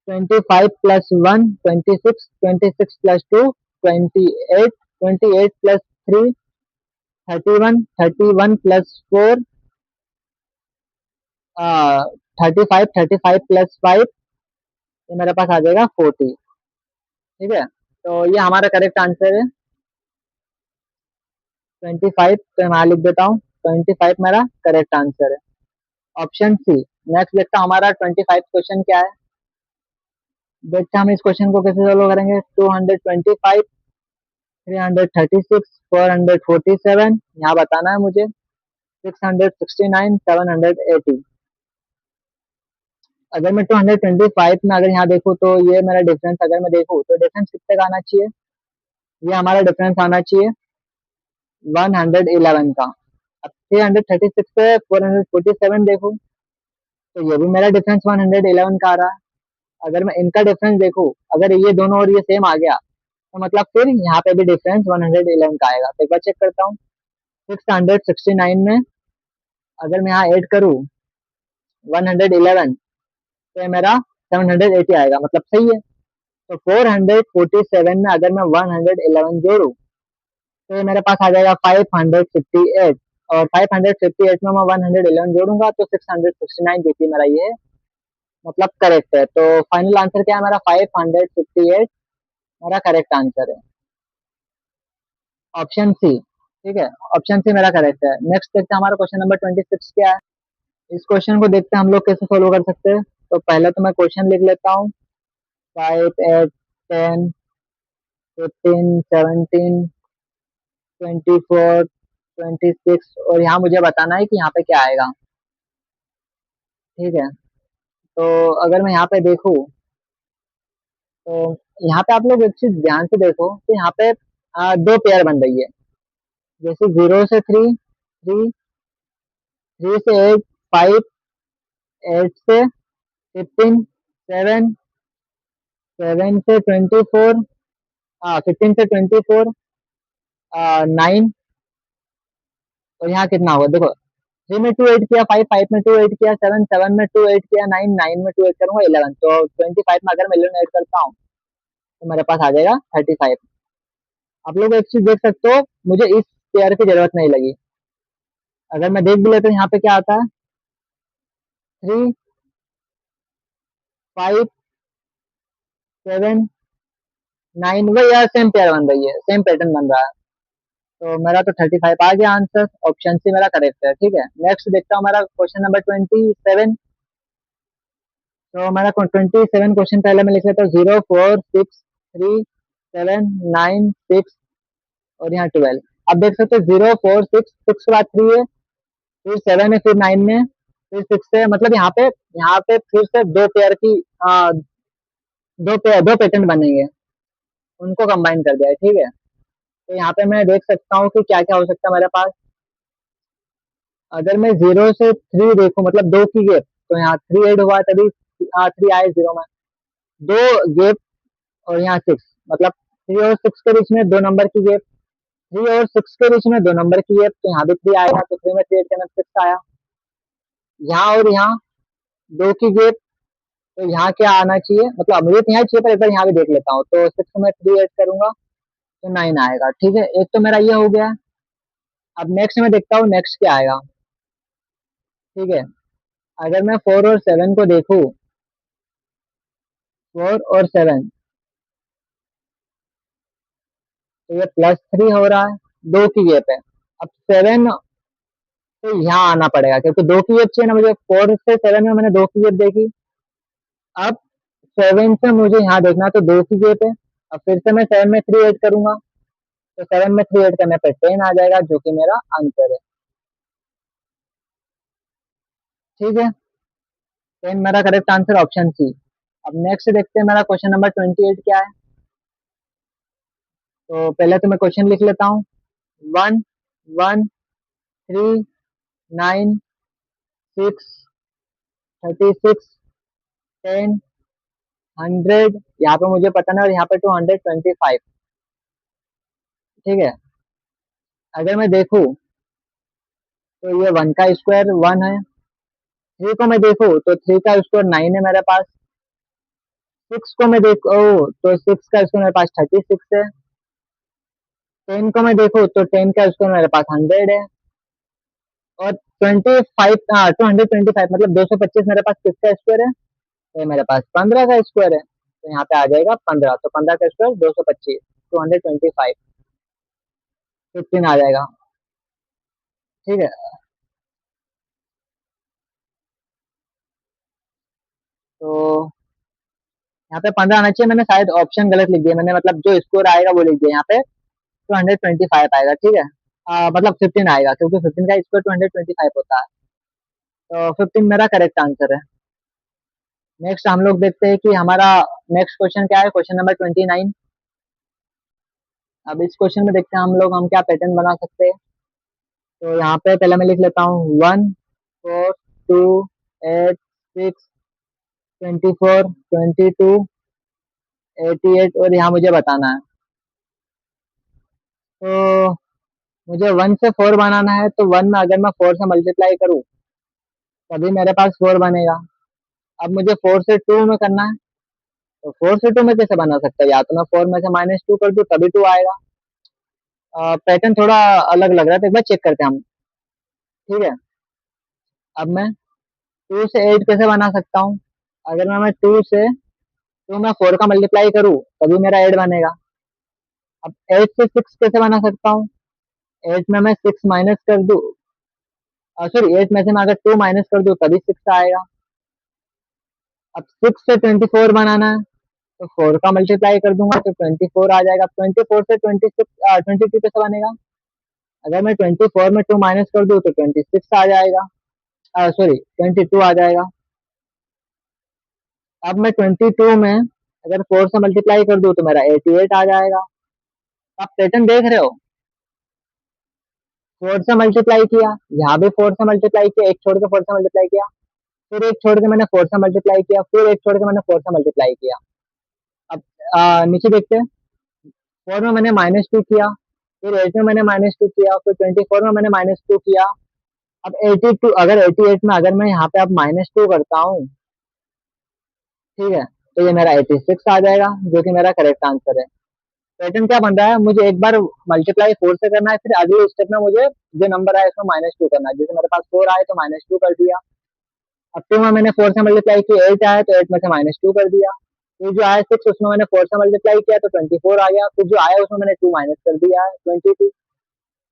25 + 1 26, 26 + 2 28, 28 + 3 31, 31 + 4 35, 35 + 5, ये मेरे पास आ जाएगा 40, ठीक है। तो ये हमारा करेक्ट आंसर है 25, तो मैं यहाँ लिख देता हूँ, 25 मेरा करेक्ट आंसर है, ऑप्शन सी। नेक्स्ट देखता हूँ हमारा 25 क्वेश्चन क्या है। देखते हैं हम इस क्वेश्चन को कैसे सोल्व करेंगे। 225, 336, 447, यहाँ बताना है मुझे। 669, 780। अगर मैं 225 में अगर यहाँ देखूँ, तो ये मेरा डिफरेंस अगर मैं देखूँ तो डिफरेंस कितने का आना चाहिए, ये हमारा डिफरेंस आना चाहिए 111 का। अब 336 से 447 देखूँ, तो ये भी मेरा डिफरेंस 111 का आ रहा है। अगर मैं इनका डिफरेंस देखूँ, अगर ये दोनों और ये सेम आ गया, तो मतलब फिर यहाँ पे भी डिफरेंस 111 का आएगा। तो एक बार चेक करता हूँ। 669 में अगर मैं यहाँ ऐड करूँ 111, तो ये मेरा 780 आएगा, मतलब सही है। तो 447 में अगर मैं 111 जोड़ू, तो ये मेरे पास आ जाएगा 558, और 558 में मैं 111 जोड़ूंगा तो 669, देखिए मेरा ये मतलब करेक्ट है। तो फाइनल आंसर क्या है मेरा, 558 मेरा करेक्ट आंसर है। Option C. ठीक है, ऑप्शन सी मेरा करेक्ट है। नेक्स्ट देखते हैं हमारा क्वेश्चन नंबर 26 क्या है। इस क्वेश्चन को देखते हैं हम लोग कैसे सोल्व कर सकते हैं। तो पहले तो मैं क्वेश्चन लिख लेता हूँ। 5, 8, 10, 15, 17, 24, 26 और यहाँ मुझे बताना है कि यहाँ पे क्या आएगा। ठीक है, तो अगर मैं यहाँ पे देखूँ तो यहाँ पे आप लोग एक चीज ध्यान से देखो कि यहाँ पे दो पेयर बन रही है। जैसे 0 से 3, 3, 3 से 8, 5, 8 से 15, 7, 7 से 24, 15 से 24, 9 और यहाँ कितना होगा देखो। 3 में 2 ऐड किया, 5 5 में 2 ऐड किया, 7 7 में 2 ऐड किया, 9 9 में 2 ऐड करूंगा 11। तो 25 में अगर मैं 11 ऐड करता हूँ तो मेरे पास आ जाएगा 35। आप लोग एक चीज देख सकते हो, मुझे इस पेयर की जरूरत नहीं लगी। अगर मैं देख भी लेता हूँ यहाँ पे क्या आता है। 3, 5, 7, 9 वही यार, सेम पेयर बन रही है, सेम पैटर्न बन रहा है। तो मेरा तो 35 आ गया आंसर। ऑप्शन सी मेरा करेक्ट है। ठीक है, नेक्स्ट देखता हूँ हमारा क्वेश्चन नंबर 27। तो हमारा 27 क्वेश्चन पहले मैं लिख लेता हूँ। 0 4 6 3 7 9 6 और यहाँ 12। अब देख सकते हो 0 4 6 के बाद 3 है, फिर 7 है, फिर 9 है, फिर 6 है। मतलब यहाँ पे फिर से दो पैटर्न बनेंगे, उनको कंबाइन कर दिया है। ठीक है, तो यहाँ पे मैं देख सकता हूँ कि क्या क्या हो सकता है मेरे पास। अगर मैं 0 से 3 देखूं मतलब दो की गैप, तो यहाँ 3 ऐड हुआ तभी 3 आए 0 में। दो गैप और यहाँ 6, मतलब 3 और 6 के बीच में 2 नंबर की गैप, 3 और 6 के बीच में 2 नंबर की गैप, तो यहाँ भी 3 आएगा। तो 3 में 3 ऐड करना 6 आया। यहाँ और यहाँ 2 की गैप, तो यहाँ क्या आना चाहिए, मतलब मुझे तो यहाँ चाहिए पर एक बार यहाँ भी देख लेता हूँ। तो 6 में 3 ऐड करूंगा तो 9 आएगा। ठीक है, एक तो मेरा ये हो गया। अब नेक्स्ट में देखता हूँ नेक्स्ट क्या आएगा। ठीक है, अगर मैं 4 और 7 को देखूँ, 4 और 7, तो ये +3 हो रहा है, 2 की गैप है। अब 7 तो यहाँ आना पड़ेगा क्योंकि 2 की गैप चाहिए ना मुझे। 4 से 7 में मैंने 2 की गैप देखी। अब 7 से मुझे यहाँ देखना, तो 2 की गैप है। अब फिर से मैं 7 में 3 ऐड करूंगा, तो 7 में 3 ऐड करने पर 10 आ जाएगा, जो कि मेरा आंसर है। ठीक है, 10 मेरा करेक्ट आंसर, ऑप्शन सी। अब नेक्स्ट देखते हैं मेरा क्वेश्चन नंबर 28 क्या है। तो पहले तो मैं क्वेश्चन लिख लेता हूँ। 1, 1, 3, 9, 6, 36, 10, 100, यहाँ पे मुझे पता नहीं, और यहाँ पे 225। ठीक है, अगर मैं देखूँ तो ये 1 का स्क्वायर 1 है। 3 को मैं देखूँ तो 3 का स्क्वायर 9 है मेरे पास। 6 को मैं देखूँ तो 6 का स्क्वायर मेरे पास 36 है। 10 को मैं देखूँ तो 10 का स्क्वायर मेरे पास 100 है। और 225 मतलब 225 मेरे पास किसका स्क्वायर है, तो ये मेरे पास 15 का स्क्वायर है। तो यहाँ पे आ जाएगा 15, तो 15 का स्क्वायर 225, 225, 15 आ जाएगा। ठीक है, तो यहाँ पे 15 आना चाहिए, मैंने शायद ऑप्शन गलत लिख दिया मैंने, मतलब जो स्कोर आएगा वो लिख दिया यहाँ पे। 225 आएगा। ठीक है, मतलब 15 आएगा क्योंकि 15 का स्क्वायर 225 होता है। तो 15 मेरा करेक्ट आंसर है। नेक्स्ट हम लोग देखते हैं कि हमारा नेक्स्ट क्वेश्चन क्या है, क्वेश्चन नंबर 29। अब इस क्वेश्चन में देखते हैं हम क्या पैटर्न बना सकते हैं। तो यहाँ पे पहले मैं लिख लेता हूँ 1, 4, 2, 8, 6, 24, 22, 88 और यहाँ मुझे बताना है। तो मुझे 1 से 4 बनाना है, तो 1 में अगर मैं 4 से मल्टीप्लाई करूँ तभी मेरे पास 4 बनेगा। अब मुझे 4 से 2 में करना है, तो 4 से 2 में कैसे बना सकता है, या तो मैं 4 में से -2 कर दूं तभी 2 आएगा। पैटर्न थोड़ा अलग लग रहा है, तो एक बार चेक करते हैं हम। ठीक है, अब मैं 2 से 8 कैसे बना सकता हूँ। अगर मैं 2 में 4 का मल्टीप्लाई करूँ तभी मेरा 8 बनेगा। अब 8 से 6 कैसे बना सकता हूँ? 8 में मैं 6 माइनस कर दूँ, सॉरी 8 में से मैं अगर 2 माइनस कर दूँ तभी 6 आएगा। अब 6 से 24 बनाना है, तो 4 का मल्टीप्लाई कर दूंगा तो 24 आ जाएगा। 24 से 22 कैसे बनेगा? अगर मैं 24 में 2 माइनस कर दूँ तो 26 आ जाएगा, सॉरी 22 आ जाएगा। अब मैं 22 में अगर 4 से मल्टीप्लाई कर दूँ तो मेरा 88 आ जाएगा। आप पैटर्न देख रहे हो, 4 से मल्टीप्लाई किया, यहाँ भी 4 से मल्टीप्लाई किया, एक छोड़ के 4 से मल्टीप्लाई किया, फिर एक छोड़ के मैंने 4 से मल्टीप्लाई किया, फिर एक छोड़ के मैंने 4 से मल्टीप्लाई किया। अब नीचे देखते हैं, 4 में मैंने -2 किया, फिर 8 में मैंने -2 किया, फिर 24 में मैंने -2 किया। अब 82 अगर 88 में अगर मैं यहाँ पे अब -2 करता हूँ, ठीक है, तो ये मेरा 86 आ जाएगा, जो कि मेरा करेक्ट आंसर है। पैटर्न क्या बन रहा है, मुझे एक बार मल्टीप्लाई 4 से करना है, फिर अगले स्टेप में मुझे जो नंबर आया इसमें -2 करना है। जैसे मेरे पास 4 आए तो -2 कर दिया। अब 2 में मैंने 4 से मल्टीप्लाई किया, 8 आया तो 8 में से -2 कर दिया। फिर जो आया 6 उसमें मैंने 4 से मल्टीप्लाई किया तो 24 आ गया। फिर जो आया उसमें मैंने 2 माइनस कर दिया है, 22।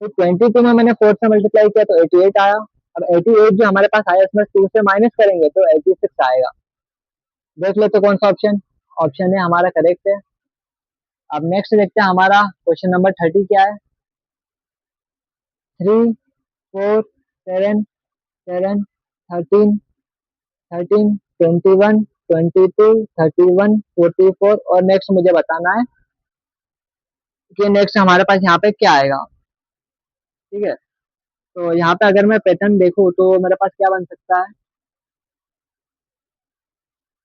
फिर 22 में मैंने 4 से मल्टीप्लाई किया तो 88 आया। अब 88 जो हमारे पास आया उसमें 2 से माइनस करेंगे तो 86 आएगा। देख लेते कौन सा ऑप्शन ऑप्शन है हमारा करेक्ट है। अब नेक्स्ट देखते हैं हमारा क्वेश्चन नंबर 30 क्या है। 3 4 7 7 13 13 21 22 31 44 और नेक्स्ट मुझे बताना है कि नेक्स्ट हमारे पास यहाँ पे क्या आएगा। ठीक है, तो यहाँ पे अगर मैं पैटर्न देखूँ तो मेरे पास क्या बन सकता है।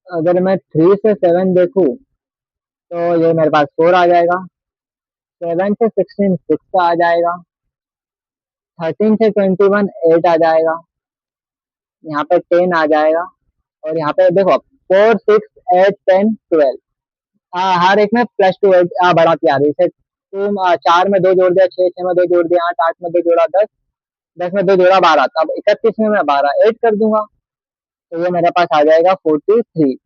अगर मैं 3 से 7 देखूँ तो ये मेरे पास 4 आ जाएगा। 7 से 16 6 आ जाएगा। 13 से 21 8 आ जाएगा। यहाँ पे 10 आ जाएगा। और यहाँ पे देखो 4 6 8 10 12, हाँ हर एक में +2 बढ़ाती आ रही है। तुम 4 में 2 जोड़ दिया 6, 6 में 2 जोड़ दिया 8, 8 में 2 जोड़ा 10, 10 में 2 जोड़ा 12, तो अब 31 में मैं 12 ऐड कर दूंगा तो ये मेरे पास आ जाएगा 43।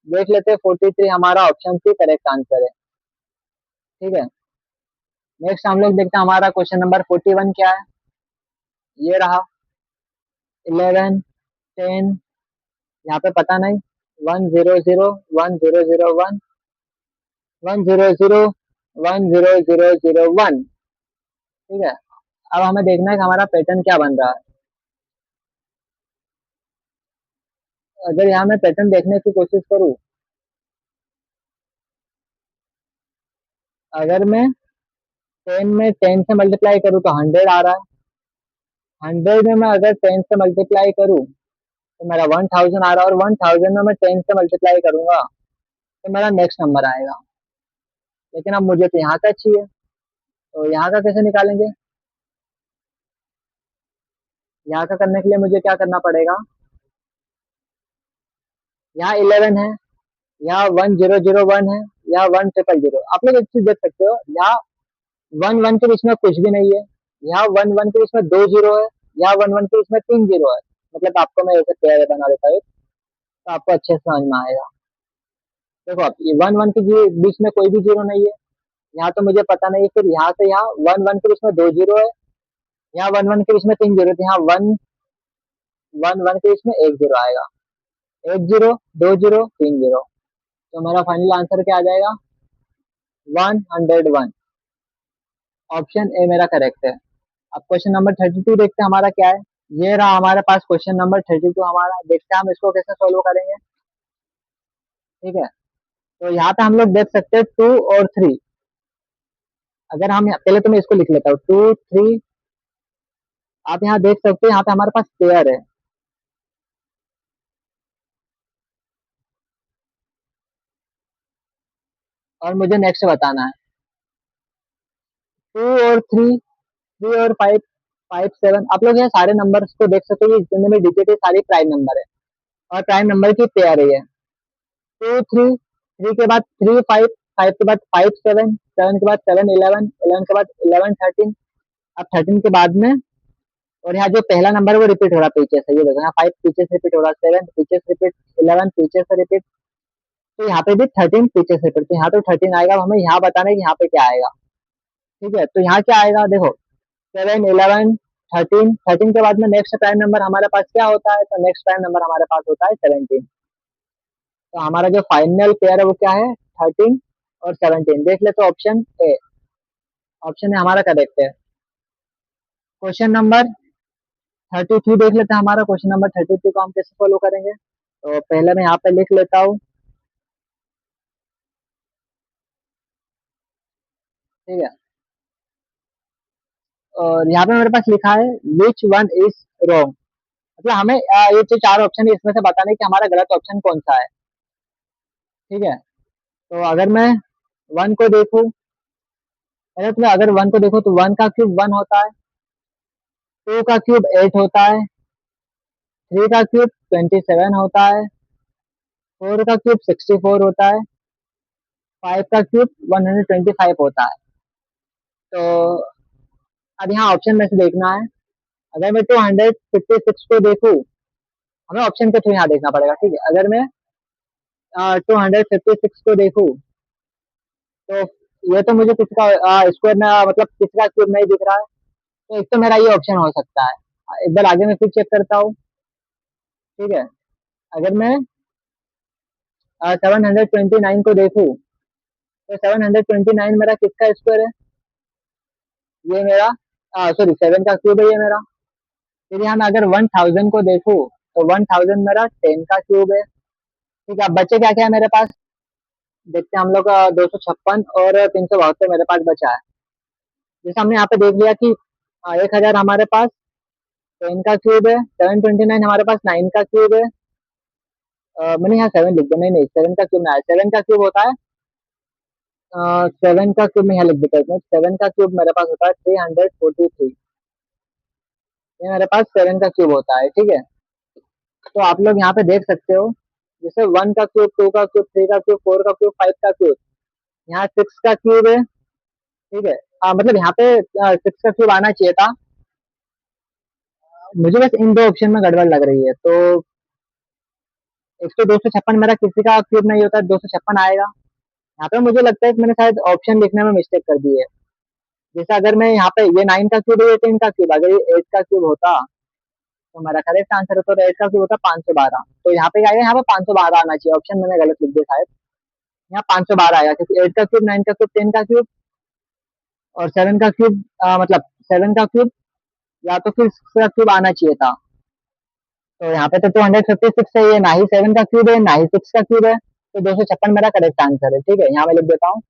देख लेते हैं 43 हमारा ऑप्शन सी करेक्ट आंसर है। ठीक है, नेक्स्ट हम लोग देखते हैं हमारा क्वेश्चन नंबर 41 क्या है। ये रहा 11 10, यहाँ पे पता नहीं, 100 1001 100 10001। ठीक है, अब हमें देखना है कि हमारा पैटर्न क्या बन रहा है। अगर यहाँ मैं पैटर्न देखने की कोशिश करूँ, अगर मैं 10 में 10 से मल्टीप्लाई करूँ तो 100 आ रहा है। 100 में मैं अगर 10 से मल्टीप्लाई करूँ तो मेरा 1000 आ रहा है, और 1000 में मैं 10 से मल्टीप्लाई करूंगा तो मेरा नेक्स्ट नंबर आएगा। लेकिन अब मुझे तो यहाँ का चाहिए, तो यहाँ का कैसे निकालेंगे। यहाँ का करने के लिए मुझे क्या करना पड़ेगा, यहाँ 11 है, यहाँ 1001 है, यहाँ 1000। आप लोग एक चीज देख सकते हो, यहाँ 11 के बीच में कुछ भी नहीं है, यहाँ 11 के बीच में 2 जीरो है, यहाँ 11 के बीच में 3 जीरो है। मतलब आपको मैं ऐसे पेयर बना देता हूँ तो आपको अच्छे से समझ में आएगा। देखो आप ये 11 के बीच में कोई भी जीरो नहीं है, यहाँ तो मुझे पता नहीं है। फिर यहाँ से यहाँ 11 के बीच में 2 जीरो है, यहाँ 11 के बीच में 3 जीरो, तो यहाँ 111 के बीच में 1 जीरो आएगा। 1 जीरो 2 जीरो 3 जीरो, तो मेरा फाइनल आंसर क्या आ जाएगा, 101। ऑप्शन ए मेरा करेक्ट है। अब क्वेश्चन नंबर 32 देखते हैं हमारा क्या है। ये रहा हमारे पास क्वेश्चन नंबर 32 हमारा। देखते हैं हम इसको कैसे सोल्व करेंगे। ठीक है, तो यहाँ पे हम लोग देख सकते हैं 2 और 3। अगर हम पहले तो मैं इसको लिख लेता हूँ 2 3। आप यहाँ देख सकते हैं यहाँ पे हमारे पास पेयर है। और मुझे नेक्स्ट बताना है 2 और 3, 3 और 5, 5 7। आप लोग यहाँ सारे नंबर्स को देख सकते हो, जितने भी डिजिट है सारी प्राइम नंबर है और प्राइम नंबर की पेयर है ये। 2 3, 3 के बाद 3 5, 5 के बाद 5 7, 7 के बाद 7 11, 11 के बाद 11 13। अब 13 के बाद में, और यहाँ जो पहला नंबर है वो रिपीट हो रहा है पीछे से, ये देखो यहाँ 5 पीछे से रिपीट हो रहा है, 7 पीछे से रिपीट, 11 पीछे से रिपीट, तो यहाँ पे भी 13 पीछे से रिपीट, तो यहाँ तो 13 आएगा। अब हमें यहाँ बताना है कि यहाँ पे क्या आएगा। ठीक है, तो यहाँ क्या आएगा देखो, 7, 11, 13, 13 के बाद में नेक्स्ट प्राइम नंबर हमारे पास क्या होता है, तो नेक्स्ट प्राइम नंबर हमारे पास होता है 17। तो हमारा जो फाइनल पेयर है वो क्या है, 13 और 17। देख ले तो ऑप्शन ए, ऑप्शन ए हमारा करेक्ट है। क्वेश्चन नंबर 33 देख लेते हैं, हमारा क्वेश्चन नंबर 33 को हम कैसे फॉलो करेंगे। तो पहले मैं यहाँ पे लिख लेता हूँ, ठीक है। और यहाँ पे मेरे पास लिखा है विच वन इज रॉन्ग, मतलब हमें ये जो चार ऑप्शन है इसमें से बताने कि हमारा गलत ऑप्शन कौन सा है, ठीक है। तो अगर मैं वन को देखूँ, अगर वन को देखो तो वन का क्यूब 1 होता है, 2 का क्यूब 8 होता है, 3 का क्यूब 27 होता है, 4 का क्यूब 64 होता है, 5 का क्यूब 125 होता है। तो अब यहाँ ऑप्शन में से देखना है। अगर मैं 256 को देखूँ, हमें ऑप्शन के थ्रू यहाँ देखना पड़ेगा, ठीक है। अगर मैं 256 को देखूँ, तो ये तो मुझे किसी का स्क्वायर में मतलब किसी का क्यूब नहीं दिख रहा है, तो एक तो मेरा ये ऑप्शन हो सकता है। एक बार आगे मैं फिर चेक करता हूँ, ठीक है। अगर मैं 729 को देखूँ, तो 729 मेरा किसका स्क्वायर है, ये मेरा सॉरी 7 का क्यूब है ये मेरा। फिर यहाँ मैं अगर 1000 को देखूँ, तो 1000 मेरा 10 का क्यूब है, ठीक है। अब बचे क्या क्या है मेरे पास, देखते हैं हम लोग, 256 और 372 मेरे पास बचा है। जैसे हमने यहाँ पे देख लिया कि 1000 हमारे पास 10 का क्यूब है, 729 हमारे पास 9 का क्यूब है। मैंने यहाँ 7 लिख दिया, नहीं नहीं 7 का क्यूब ना है, 7 का क्यूब होता है 7 का क्यूब में यहाँ लिख देता हूँ। 7 का क्यूब मेरे पास होता है 343, ये मेरे पास 7 का क्यूब होता है, ठीक है। तो आप लोग यहाँ पे देख सकते हो, जैसे 1 का क्यूब, 2 का क्यूब, 3 का क्यूब, 4 का क्यूब, 5 का क्यूब, यहाँ 6 का क्यूब है, ठीक है। मतलब यहाँ पे 6 का क्यूब आना चाहिए था। मुझे बस इन दो ऑप्शन में गड़बड़ लग रही है। तो एक तो 256 मेरा किसी का क्यूब नहीं होता, 256 आएगा। यहाँ पे मुझे लगता है कि मैंने शायद ऑप्शन लिखने में मिस्टेक कर दी है। जैसे अगर मैं यहाँ पे ये 9 का क्यूब है, ये 10 का क्यूब, अगर ये 8 का क्यूब होता तो मेरा करेक्ट आंसर होता, तो 8 का क्यूब होता 512। तो यहाँ पे क्या आएगा, यहाँ पे 512 आना चाहिए, ऑप्शन मैंने गलत लिख दिया शायद। यहाँ 512 आएगा क्योंकि 8 का क्यूब, 9 का क्यूब, 10 का क्यूब और 7 का क्यूब, मतलब 7 का क्यूब या तो फिर 6 का क्यूब आना चाहिए था। तो यहाँ पे तो 256 है, ये ना ही 7 का क्यूब है ना ही 6 का क्यूब है, तो 256 मेरा करेक्ट आंसर है, ठीक है। यहाँ मैं लिख देता हूँ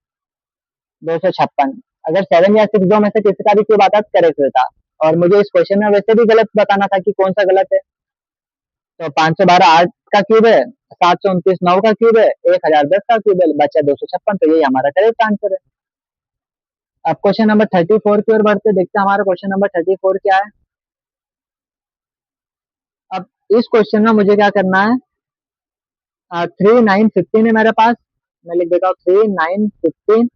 256। अगर 7 या 6 दो में से किसी का भी क्यूब आता तो करेक्ट रहता। और मुझे इस क्वेश्चन में वैसे भी गलत बताना था कि कौन सा गलत है। तो 512 8 का क्यूब है, 729 9 का क्यूब है, 1010 का क्यूब है, बचा 256, तो यही हमारा करेक्ट आंसर है। अब क्वेश्चन नंबर 34 की ओर बढ़ते, देखते हैं हमारा क्वेश्चन नंबर 34 क्या है। अब इस क्वेश्चन में मुझे क्या करना है, 3915 है मेरे पास, मैं लिख देता हूँ 3915।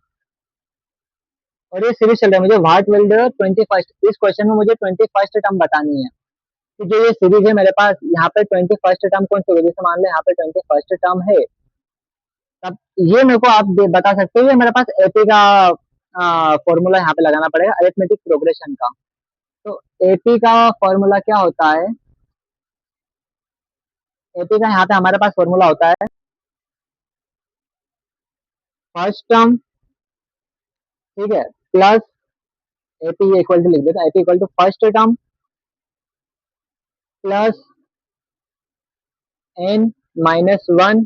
और ये सीरीज चल रहा है, मुझे व्हाट विल द 21st, इस क्वेश्चन में मुझे 21st टर्म बतानी है। तो जो ये सीरीज है मेरे पास, यहाँ पे 21st टर्म कौन सी होगी, जैसे मान लो यहाँ पे 21st टर्म है, तब ये मेरे को आप बता सकते हो, ये मेरे पास एपी का फॉर्मूला यहाँ पे लगाना पड़ेगा, अरिथमेटिक प्रोग्रेशन का। तो एपी का फॉर्मूला क्या होता है, एपी का यहाँ पे हमारे पास फॉर्मूला होता है फर्स्ट टर्म, ठीक है, प्लस एपी इक्वल टू लिख देता है, AP equal to first term plus n minus one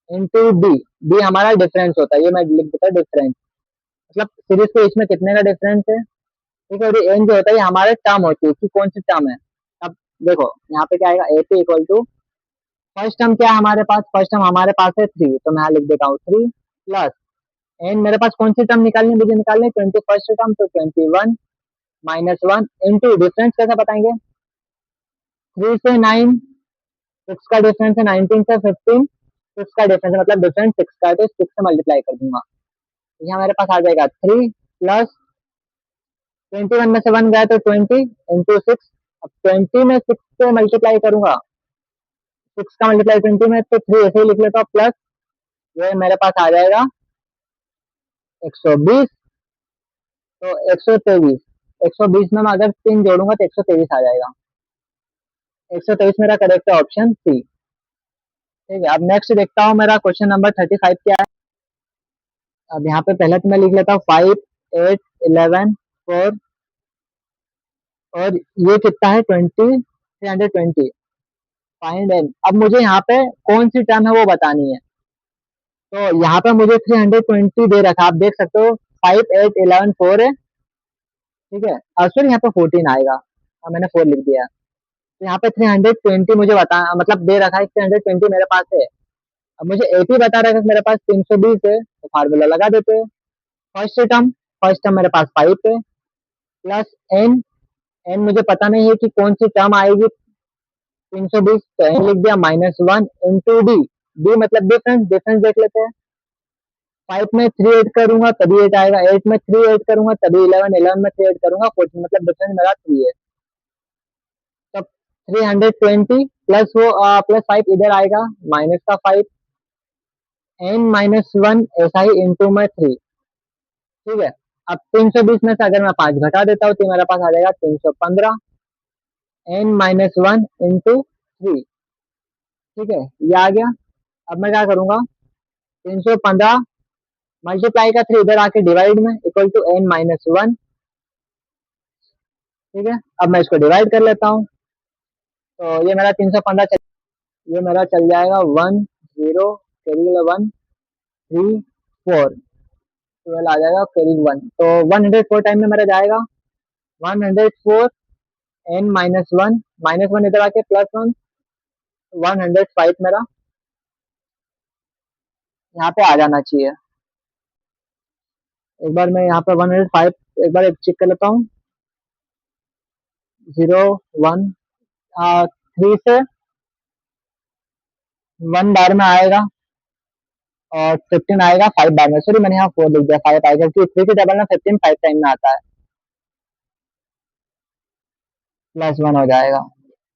into D. D हमारा डिफरेंस होता है, ये मैं लिख देता हूँ डिफरेंस, मतलब सीरीज के इसमें कितने का डिफरेंस है, ठीक है। और एन जो होता है ये हमारे टर्म होती है कि कौन सी टर्म है। अब देखो यहाँ पे क्या आएगा, AP equal to first term क्या है हमारे पास, फर्स्ट टर्म हमारे पास है 3, तो मैं यहाँ लिख देता हूँ 3 प्लस एन, मेरे पास कौन सी टर्म निकालनी, मुझे निकालनी 21st टर्म, तो 21 माइनस वन इंटू डिफरेंस कैसे बताएंगे, 3 से 9, 6 का डिफरेंस है, 19 से 15, 6 का डिफरेंस है, मतलब डिफरेंस 6 का है, तो 6 से मल्टीप्लाई कर दूंगा, तो यहाँ मेरे पास आ जाएगा 3 प्लस 21 में से 1 गया तो 20 इंटू 6। अब 20 में 6 से मल्टीप्लाई करूंगा, 6 का मल्टीप्लाई 20 में, तो 3 ऐसे ही लिख लेता हूँ, प्लस ये मेरे पास आ जाएगा 120 तो 123, 120 में मैं अगर 3 जोड़ूंगा तो 123 आ जाएगा। 123 मेरा करेक्ट है, ऑप्शन सी। ठीक है, अब नेक्स्ट देखता हूँ मेरा क्वेश्चन नंबर 35 क्या है। अब यहाँ पे पहले तो मैं लिख लेता हूँ 5, 8, 11, 4 और ये कितना है 20, 320। Find n. अब मुझे यहाँ पे कौन सी टर्म है वो बतानी है। तो यहाँ पे मुझे 320 दे रखा, आप देख सकते हो 5, 8, 11, 4 है। ठीक है, सॉरी यहाँ पे 14 आएगा, मैंने 4 लिख दिया। तो यहाँ पे 320 मुझे बता मतलब दे रखा है, 320 मेरे पास है। अब मुझे 80 बता रखा है मेरे पास 320 है, तो फार्मूला लगा देते हैं। फर्स्ट टर्म फर्स्ट टर्म मेरे पास 5 है, प्लस एन। एन मुझे पता नहीं है कि कौन सी टर्म आएगी 320, तो एन लिख दिया -1 इंटू डी। डी मतलब डिफरेंस, डिफरेंस देख लेते हैं। 5 में 3 ऐड करूंगा तभी 8 आएगा, 8 में 3 ऐड करूंगा तभी 11, 11 में 3 ऐड करूंगा 14, मतलब डिफरेंस मेरा 3 है। तब 320 प्लस वो प्लस 5 इधर आएगा, माइनस का 5, n-1 ऐसा ही इंटू में 3। ठीक है, अब 320 में से अगर मैं 5 घटा देता हूँ तो मेरे पास आ जाएगा 315, n-1 इंटू 3। ठीक है, ये आ गया। अब मैं क्या करूंगा, 315 मल्टीप्लाई का 3 इधर आके डिवाइड में इक्वल टू n-1। ठीक है, अब मैं इसको डिवाइड कर लेता हूँ। तो ये मेरा 315 ये मेरा चल जाएगा 1 0 कैरी 1 3 4 12 आ जाएगा कैरी 1। तो 104 टाइम में मेरा जाएगा 104, n-1 -1 इधर आके +1, 105 मेरा यहाँ पे आ जाना चाहिए। एक बार मैं यहाँ पे 105 एक बार चेक कर लेता हूँ। 0 1 3 से 1 बार में आएगा और 15 आएगा 5 बार में। सॉरी मैंने यहाँ 4 लिख दिया, 5 आएगा क्योंकि 3 के डबल में 15 5 टाइम में आता है, +1 हो जाएगा।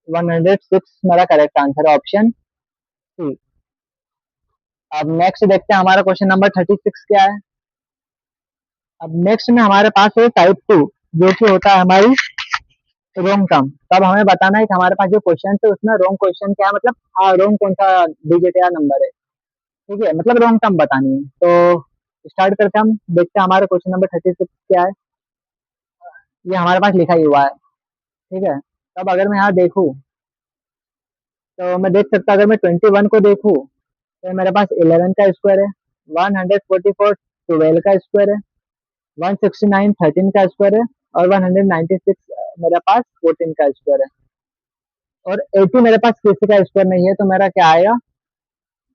106 मेरा करेक्ट आंसर है, ऑप्शन सी। अब नेक्स्ट देखते हैं हमारा क्वेश्चन नंबर 36 क्या है। अब नेक्स्ट में हमारे पास है टाइप 2, जो कि होता है हमारी रोंग टर्म। तब हमें बताना है कि हमारे पास जो क्वेश्चन है उसमें रोंग क्वेश्चन क्या है, मतलब रोंग कौन सा डिजिट या नंबर है। ठीक है, मतलब रोंग टर्म बतानी है। तो स्टार्ट करते हैं, हम देखते हैं हमारा क्वेश्चन नंबर 36 क्या है। ये हमारे पास लिखा ही हुआ है। ठीक है, तब अगर मैं यहाँ देखूँ तो मैं देख सकता हूँ, अगर मैं 21 को देखूँ तो मेरे पास 11 का स्क्वायर है, 144 12 का स्क्वायर है, 169 13 का स्क्वायर है और 196 मेरे पास 14 का स्क्वायर है। और 80 मेरे पास किसी का स्क्वायर नहीं है, तो मेरा क्या आएगा,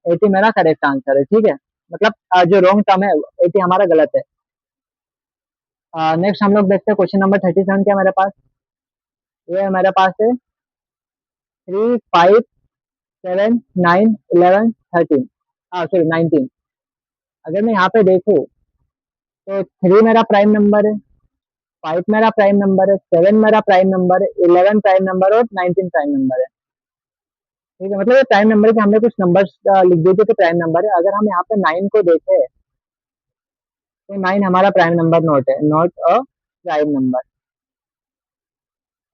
80 मेरा करेक्ट आंसर है। ठीक है, मतलब जो रॉन्ग टर्म है 80 हमारा गलत है। नेक्स्ट हम लोग देखते हैं क्वेश्चन नंबर 37 क्या मेरे पास। ये मेरे पास है 3 5 7 9 11 13, सॉरी 19। अगर मैं यहाँ पे देखूँ तो 3 मेरा प्राइम नंबर है, 5 मेरा प्राइम नंबर है, 7 मेरा प्राइम नंबर है, 11 प्राइम नंबर और 19 प्राइम नंबर है। ठीक है, मतलब ये प्राइम नंबर के हमने कुछ नंबर्स लिख दिए थे कि प्राइम नंबर है। अगर हम यहाँ पे 9 को देखें तो 9 हमारा प्राइम नंबर नोट है, नॉट अ प्राइम नंबर।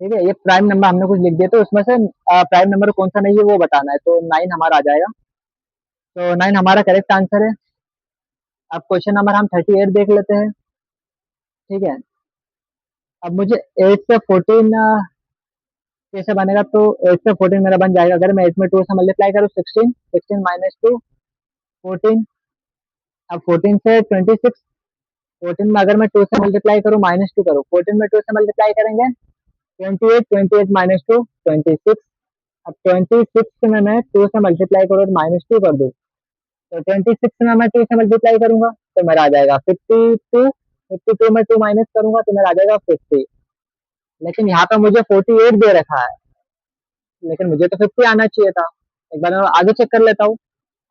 ठीक है, ये प्राइम नंबर हमने कुछ लिख दिए तो उसमें से प्राइम नंबर कौन सा नहीं है वो बताना है, तो 9 हमारा आ जाएगा। तो 9 हमारा करेक्ट आंसर है। अब क्वेश्चन नंबर हम 38 देख लेते हैं। ठीक है, अब मुझे 8 से 14 कैसे बनेगा, तो 8 से 14 मेरा बन जाएगा। अगर मैं 8 में 2 से मल्टीप्लाई करूँ 16, 16 -2 14। अब 14 से 26, 14 में अगर मैं 2 से मल्टीप्लाई करूँ -2 करूँ, 14 में 2 से मल्टीप्लाई करेंगे 28, 28 -2 26। अब 26 में मैं 2 से मल्टीप्लाई करूँ तो -2 कर दूँ, तो 26 में मैं 2 से मल्टीप्लाई करूंगा तो मेरा आ जाएगा 52। 52 में 2 माइनस करूंगा तो मेरा आ जाएगा 50। लेकिन यहाँ पे मुझे 48 दे रखा है, लेकिन मुझे तो 50 आना चाहिए था। एक बार मैं आगे चेक कर लेता हूँ।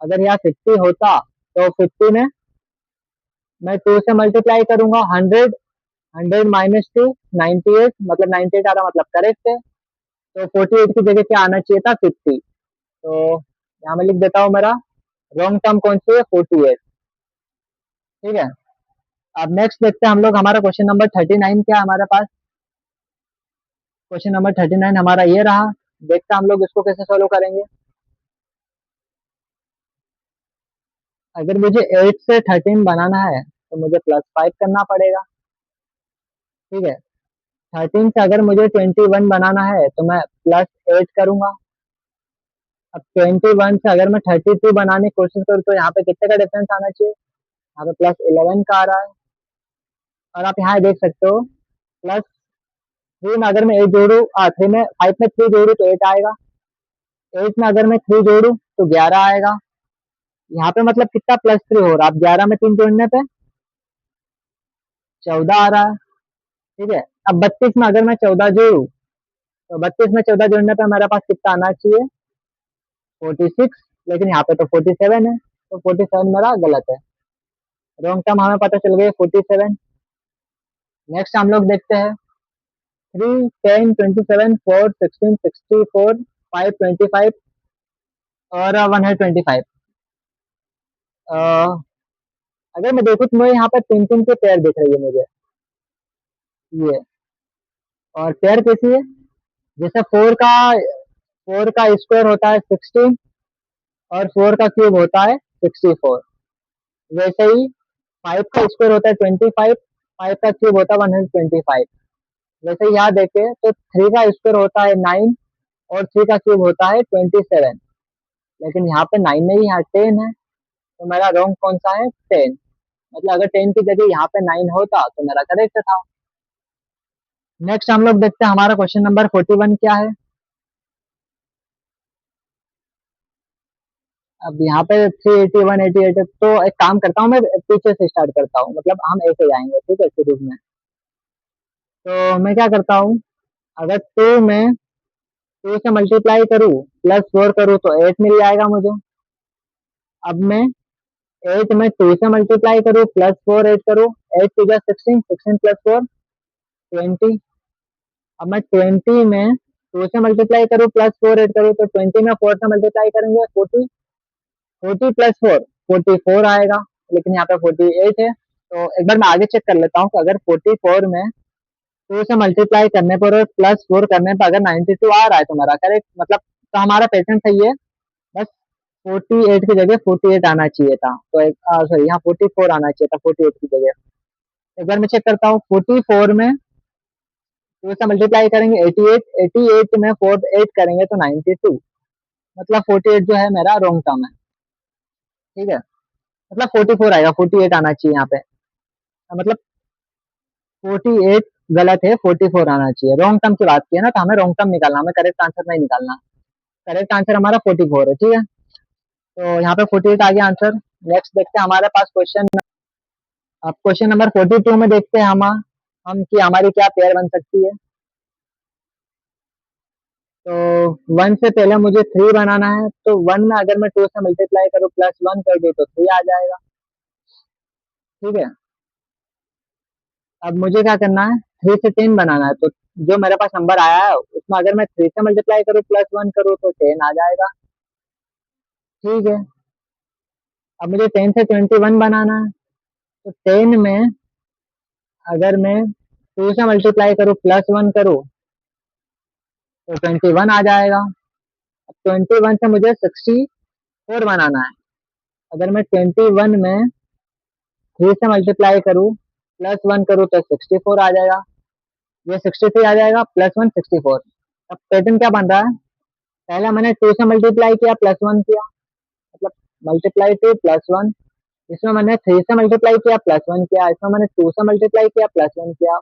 अगर यहाँ 50 होता तो 50 में मैं 2 से मल्टीप्लाई करूंगा 100, 100 -2 98, मतलब 98 आ रहा, मतलब करेक्ट है। तो 48 की जगह क्या आना चाहिए था 50। तो यहाँ मैं लिख देता हूँ, मेरा रॉन्ग टर्म कौन सी है 48। ठीक है, अब नेक्स्ट देखते हैं हम लोग, हमारा क्वेश्चन नंबर 39 क्या है हमारे पास। क्वेश्चन नंबर 39 हमारा ये रहा। देखते हैं हम लोग इसको कैसे सोल्व करेंगे। अगर मुझे 8 से 13 बनाना है तो मुझे +5 करना पड़ेगा। ठीक है। 13 से अगर मुझे 21 बनाना है तो मैं +8 करूंगा। अब 21 से अगर मैं 32 बनाने की कोशिश करूँ तो यहाँ पे कितने का डिफरेंस आना चाहिए। यहाँ पे +11 का आ रहा है। और आप यहाँ देख सकते हो +3 में अगर मैं 8 जोड़ू, 3 में 5 में 3 जोड़ू तो 8 आएगा। 8 में अगर मैं 3 जोड़ू तो 11 आएगा। यहाँ पे मतलब कितना +3 हो रहा है। अब 11 में 3 जोड़ने पे 14 आ रहा है। ठीक है। अब 32 में अगर मैं 14 जोड़ू तो 32 में 14 जोड़ने पे हमारे पास कितना आना चाहिए, 46। लेकिन यहाँ पे तो 47 है, तो 47 मेरा गलत है। रॉन्ग टर्म हमें पता चल गया 47। नेक्स्ट हम लोग देखते हैं 3, 10, 27, 4, 16, 64, 5, 25 और 125। अगर मैं देखूँ तो मुझे यहाँ पर तीन तीन के पेयर दिख रही है मुझे ये। और पेयर कैसी है, जैसे फोर का स्क्वायर होता है 16 और 4 का क्यूब होता है 64। वैसे ही 5 का स्क्वायर होता है 25, 5 का क्यूब होता है 125। वैसे ही यहाँ देखें तो 3 का स्क्वायर होता है 9 और 3 का क्यूब होता है 27। लेकिन यहाँ पे 9 नहीं, यहाँ 10 है। तो मेरा रॉन्ग कौन सा है, 10। मतलब अगर 10 की जगह यहाँ पे 9 होता तो मेरा करेक्ट था। नेक्स्ट हम लोग देखते हैं हमारा क्वेश्चन नंबर 41 क्या है। अब यहाँ पे 380, 188, तो एक काम करता हूँ मैं पीछे से स्टार्ट करता हूँ, मतलब हम ऐसे जाएंगे ठीक है सीरीज में। तो मैं क्या करता हूँ, अगर 2 से मल्टीप्लाई करूँ +4 करूँ तो 8 मिल जाएगा मुझे। अब मैं 8 में 2 से मल्टीप्लाई करूँ +4 8 करूँ, 8 टू जा 16, 16 +4 20। अब मैं 20 में 2 से मल्टीप्लाई करूँ +4 8 करूँ तो 20 में 4 से मल्टीप्लाई करेंगे 40, 40 +4 44 आएगा। लेकिन यहाँ पे 48 है। तो एक बार मैं आगे चेक कर लेता हूँ कि अगर 44 में 2 से मल्टीप्लाई करने पर और +4 करने पर अगर 92 आ रहा है तो हमारा करेक्ट, मतलब तो हमारा पैटर्न सही है। बस 48 की जगह 48 आना चाहिए था, तो एक सॉरी यहाँ 44 आना चाहिए था 48 की जगह। एक बार मैं चेक करता हूँ, 44 में 2 से मल्टीप्लाई करेंगे 88, 88 में 4 8 करेंगे तो 92। मतलब 48 जो है मेरा रॉन्ग टर्म है। ठीक है। मतलब 44 आएगा, 48 आना चाहिए यहाँ पे। मतलब 48 गलत है, 44 आना चाहिए। रॉन्ग टर्म की बात की है ना, तो हमें रॉन्ग टर्म निकालना, हमें करेक्ट आंसर नहीं निकालना। करेक्ट आंसर हमारा 44 है। ठीक है। तो यहाँ पे 48 आ गया आंसर। नेक्स्ट देखते हैं हमारे पास क्वेश्चन। अब क्वेश्चन नंबर 42 में देखते हैं हम कि हमारी क्या पेयर बन सकती है। तो 1 से पहले मुझे 3 बनाना है, तो 1 में अगर मैं 2 से मल्टीप्लाई करूँ +1 कर दूँ तो 3 आ जाएगा। ठीक है। अब मुझे क्या करना है, 3 से 10 बनाना है, तो जो मेरे पास नंबर आया है उसमें अगर मैं 3 से मल्टीप्लाई करूँ +1 करूँ तो 10 आ जाएगा। ठीक है। अब मुझे 10 से 21 बनाना है, तो 10 में अगर मैं 2 से मल्टीप्लाई करूँ +1 करूँ तो 21 आ जाएगा। अब 21 से मुझे 64 बनाना है। अगर मैं 21 में 3 से मल्टीप्लाई करूँ +1 करूँ तो 64 आ जाएगा। ये 63 आ जाएगा, +1 64। अब पैटर्न क्या बन रहा है, पहले मैंने 2 से मल्टीप्लाई किया +1 किया, मतलब मल्टीप्लाई 2 +1। इसमें मैंने 3 से मल्टीप्लाई किया +1 किया, इसमें मैंने 2 से मल्टीप्लाई किया +1 किया,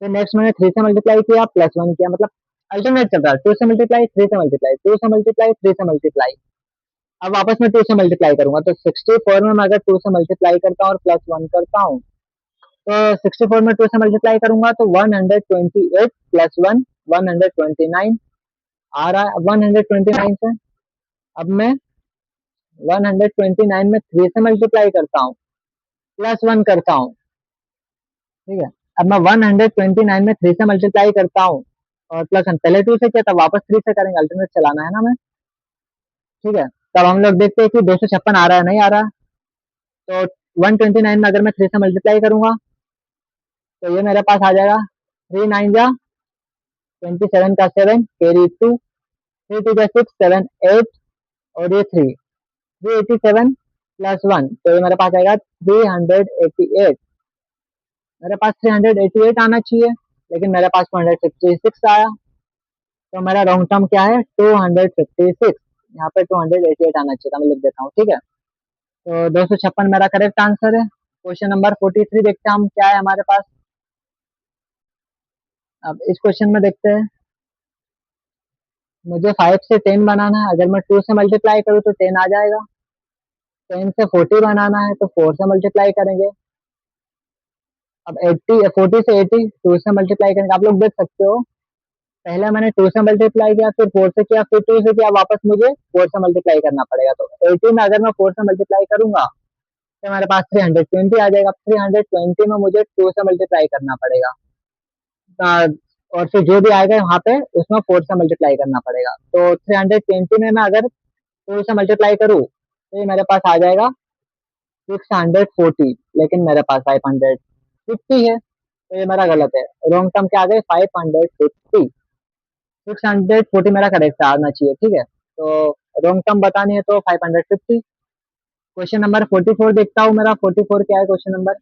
फिर नेक्स्ट मैंने 3 से मल्टीप्लाई किया +1 किया। मतलब अल्टरनेट चल रहा है, 2 से मल्टीप्लाई 3 से मल्टीप्लाई 2 से मल्टीप्लाई 3 से मल्टीप्लाई। अब वापस में 2 से मल्टीप्लाई करूंगा, तो 64 में मैं अगर 2 से मल्टीप्लाई करता हूँ और +1 करता हूँ तो 64 में 2 से मल्टीप्लाई करूंगा तो 128 +1 129 आ रहा है। 129 से अब मैं 129 में 3 से मल्टीप्लाई करता हूँ +1 करता हूँ। ठीक है। अब मैं 129 में 3 से मल्टीप्लाई करता हूँ और +1, पहले 2 से किया था वापस 3 से करेंगे, अल्टरनेट चलाना है ना मैं। ठीक है। तब हम लोग देखते हैं कि 256 आ रहा है नहीं आ रहा है। तो 129 में अगर मैं 3 से मल्टीप्लाई करूंगा तो ये मेरे पास आ जाएगा 3 9 जा 27 का 7 कैरी 2, 3 2 जा 6 7 8 और ये 387 प्लस 1, तो ये मेरे पास आएगा 388। मेरे पास 388 आना चाहिए लेकिन मेरे पास 256 आया, तो मेरा रॉन्ग टर्म क्या है 256। यहाँ पे 288 आना चाहिए था, मैं लिख देता हूँ, ठीक है। तो 256 मेरा करेक्ट आंसर है। क्वेश्चन नंबर 43 देखते हैं हम क्या है हमारे पास। अब इस क्वेश्चन में देखते हैं, मुझे 5 से 10 बनाना है, अगर मैं 2 से मल्टीप्लाई करूँ तो 10 आ जाएगा। 10 से 40 बनाना है तो 4 से मल्टीप्लाई करेंगे। अब 80 40 से 80 2 से मल्टीप्लाई करेंगे। आप लोग देख सकते हो, पहले मैंने 2 से मल्टीप्लाई किया, फिर 4 से किया, फिर 2 से किया, वापस मुझे 4 से मल्टीप्लाई करना पड़ेगा। तो 80 में अगर मैं 4 से मल्टीप्लाई करूंगा तो हमारे पास 320 आ जाएगा। 320 में मुझे 2 से मल्टीप्लाई करना पड़ेगा। और फिर जो भी आएगा वहां पे उसमें 4 से मल्टीप्लाई करना पड़ेगा। तो 320 में मैं अगर 2 से मल्टीप्लाई करूँ तो ये मेरे पास आ जाएगा 640, लेकिन मेरे पास 550 है, तो ये मेरा गलत है। रॉन्ग टर्म क्या आ गए 550। 640 मेरा करेक्ट आना चाहिए, ठीक है। तो रॉन्ग टर्म बतानी है तो 550। क्वेश्चन नंबर 44 देखता हूँ, मेरा 44 क्या है क्वेश्चन नंबर।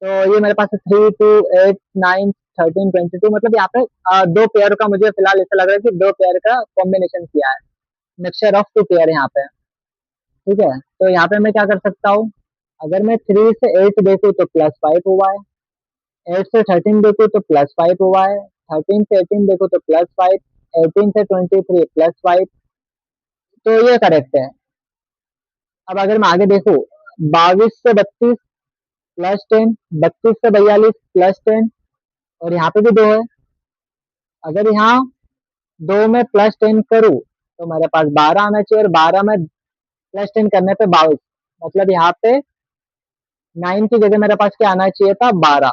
तो ये मेरे पास 3 2 8 9 13 22, मतलब यहाँ पे दो पेयर का मुझे फिलहाल ऐसा लग रहा है कि दो पेयर का कॉम्बिनेशन किया है, मिक्सचर ऑफ टू पेयर यहाँ पे, ठीक है। तो यहाँ पे मैं क्या कर सकता हूँ, अगर मैं 3 से 8 देखूँ तो +5 हुआ है, 8 से 13 देखूँ तो +5 हुआ है, 13 से 18 देखो तो +5, 18 से 23 +5, तो ये करेक्ट है। अब अगर मैं आगे देखूँ, 22 से 32 +10, 32 से 42 +10, और यहाँ पे भी 2 है। अगर यहाँ 2 में +10 करूँ तो मेरे पास 12 आना चाहिए, और 12 में +10 करने पे 22, मतलब यहाँ पे 9 की जगह मेरे पास क्या आना चाहिए था 12,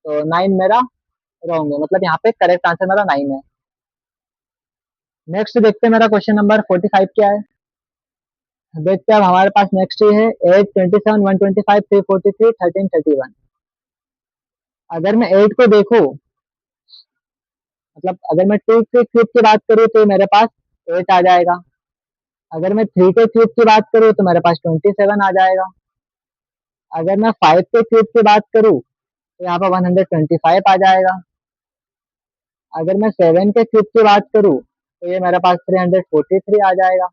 तो 9 मेरा रॉन्ग है, मतलब यहाँ पे करेक्ट आंसर मेरा 9 है। नेक्स्ट देखते हैं मेरा क्वेश्चन नंबर 45 क्या है। देखते हैं, अब हमारे पास नेक्स्ट ये है 8 27 125 343 13 31। अगर मैं 8 को देखूं, मतलब अगर मैं 2 के क्यूब की बात करूं तो मेरे पास 8 आ जाएगा। अगर मैं 3 के क्यूब की बात करूं तो मेरे पास 27 आ जाएगा। अगर मैं 5 के क्यूब की बात करूं तो यहाँ पर 125 आ जाएगा। अगर मैं 7 के क्यूब की बात करूं तो ये मेरे पास 343 आ जाएगा।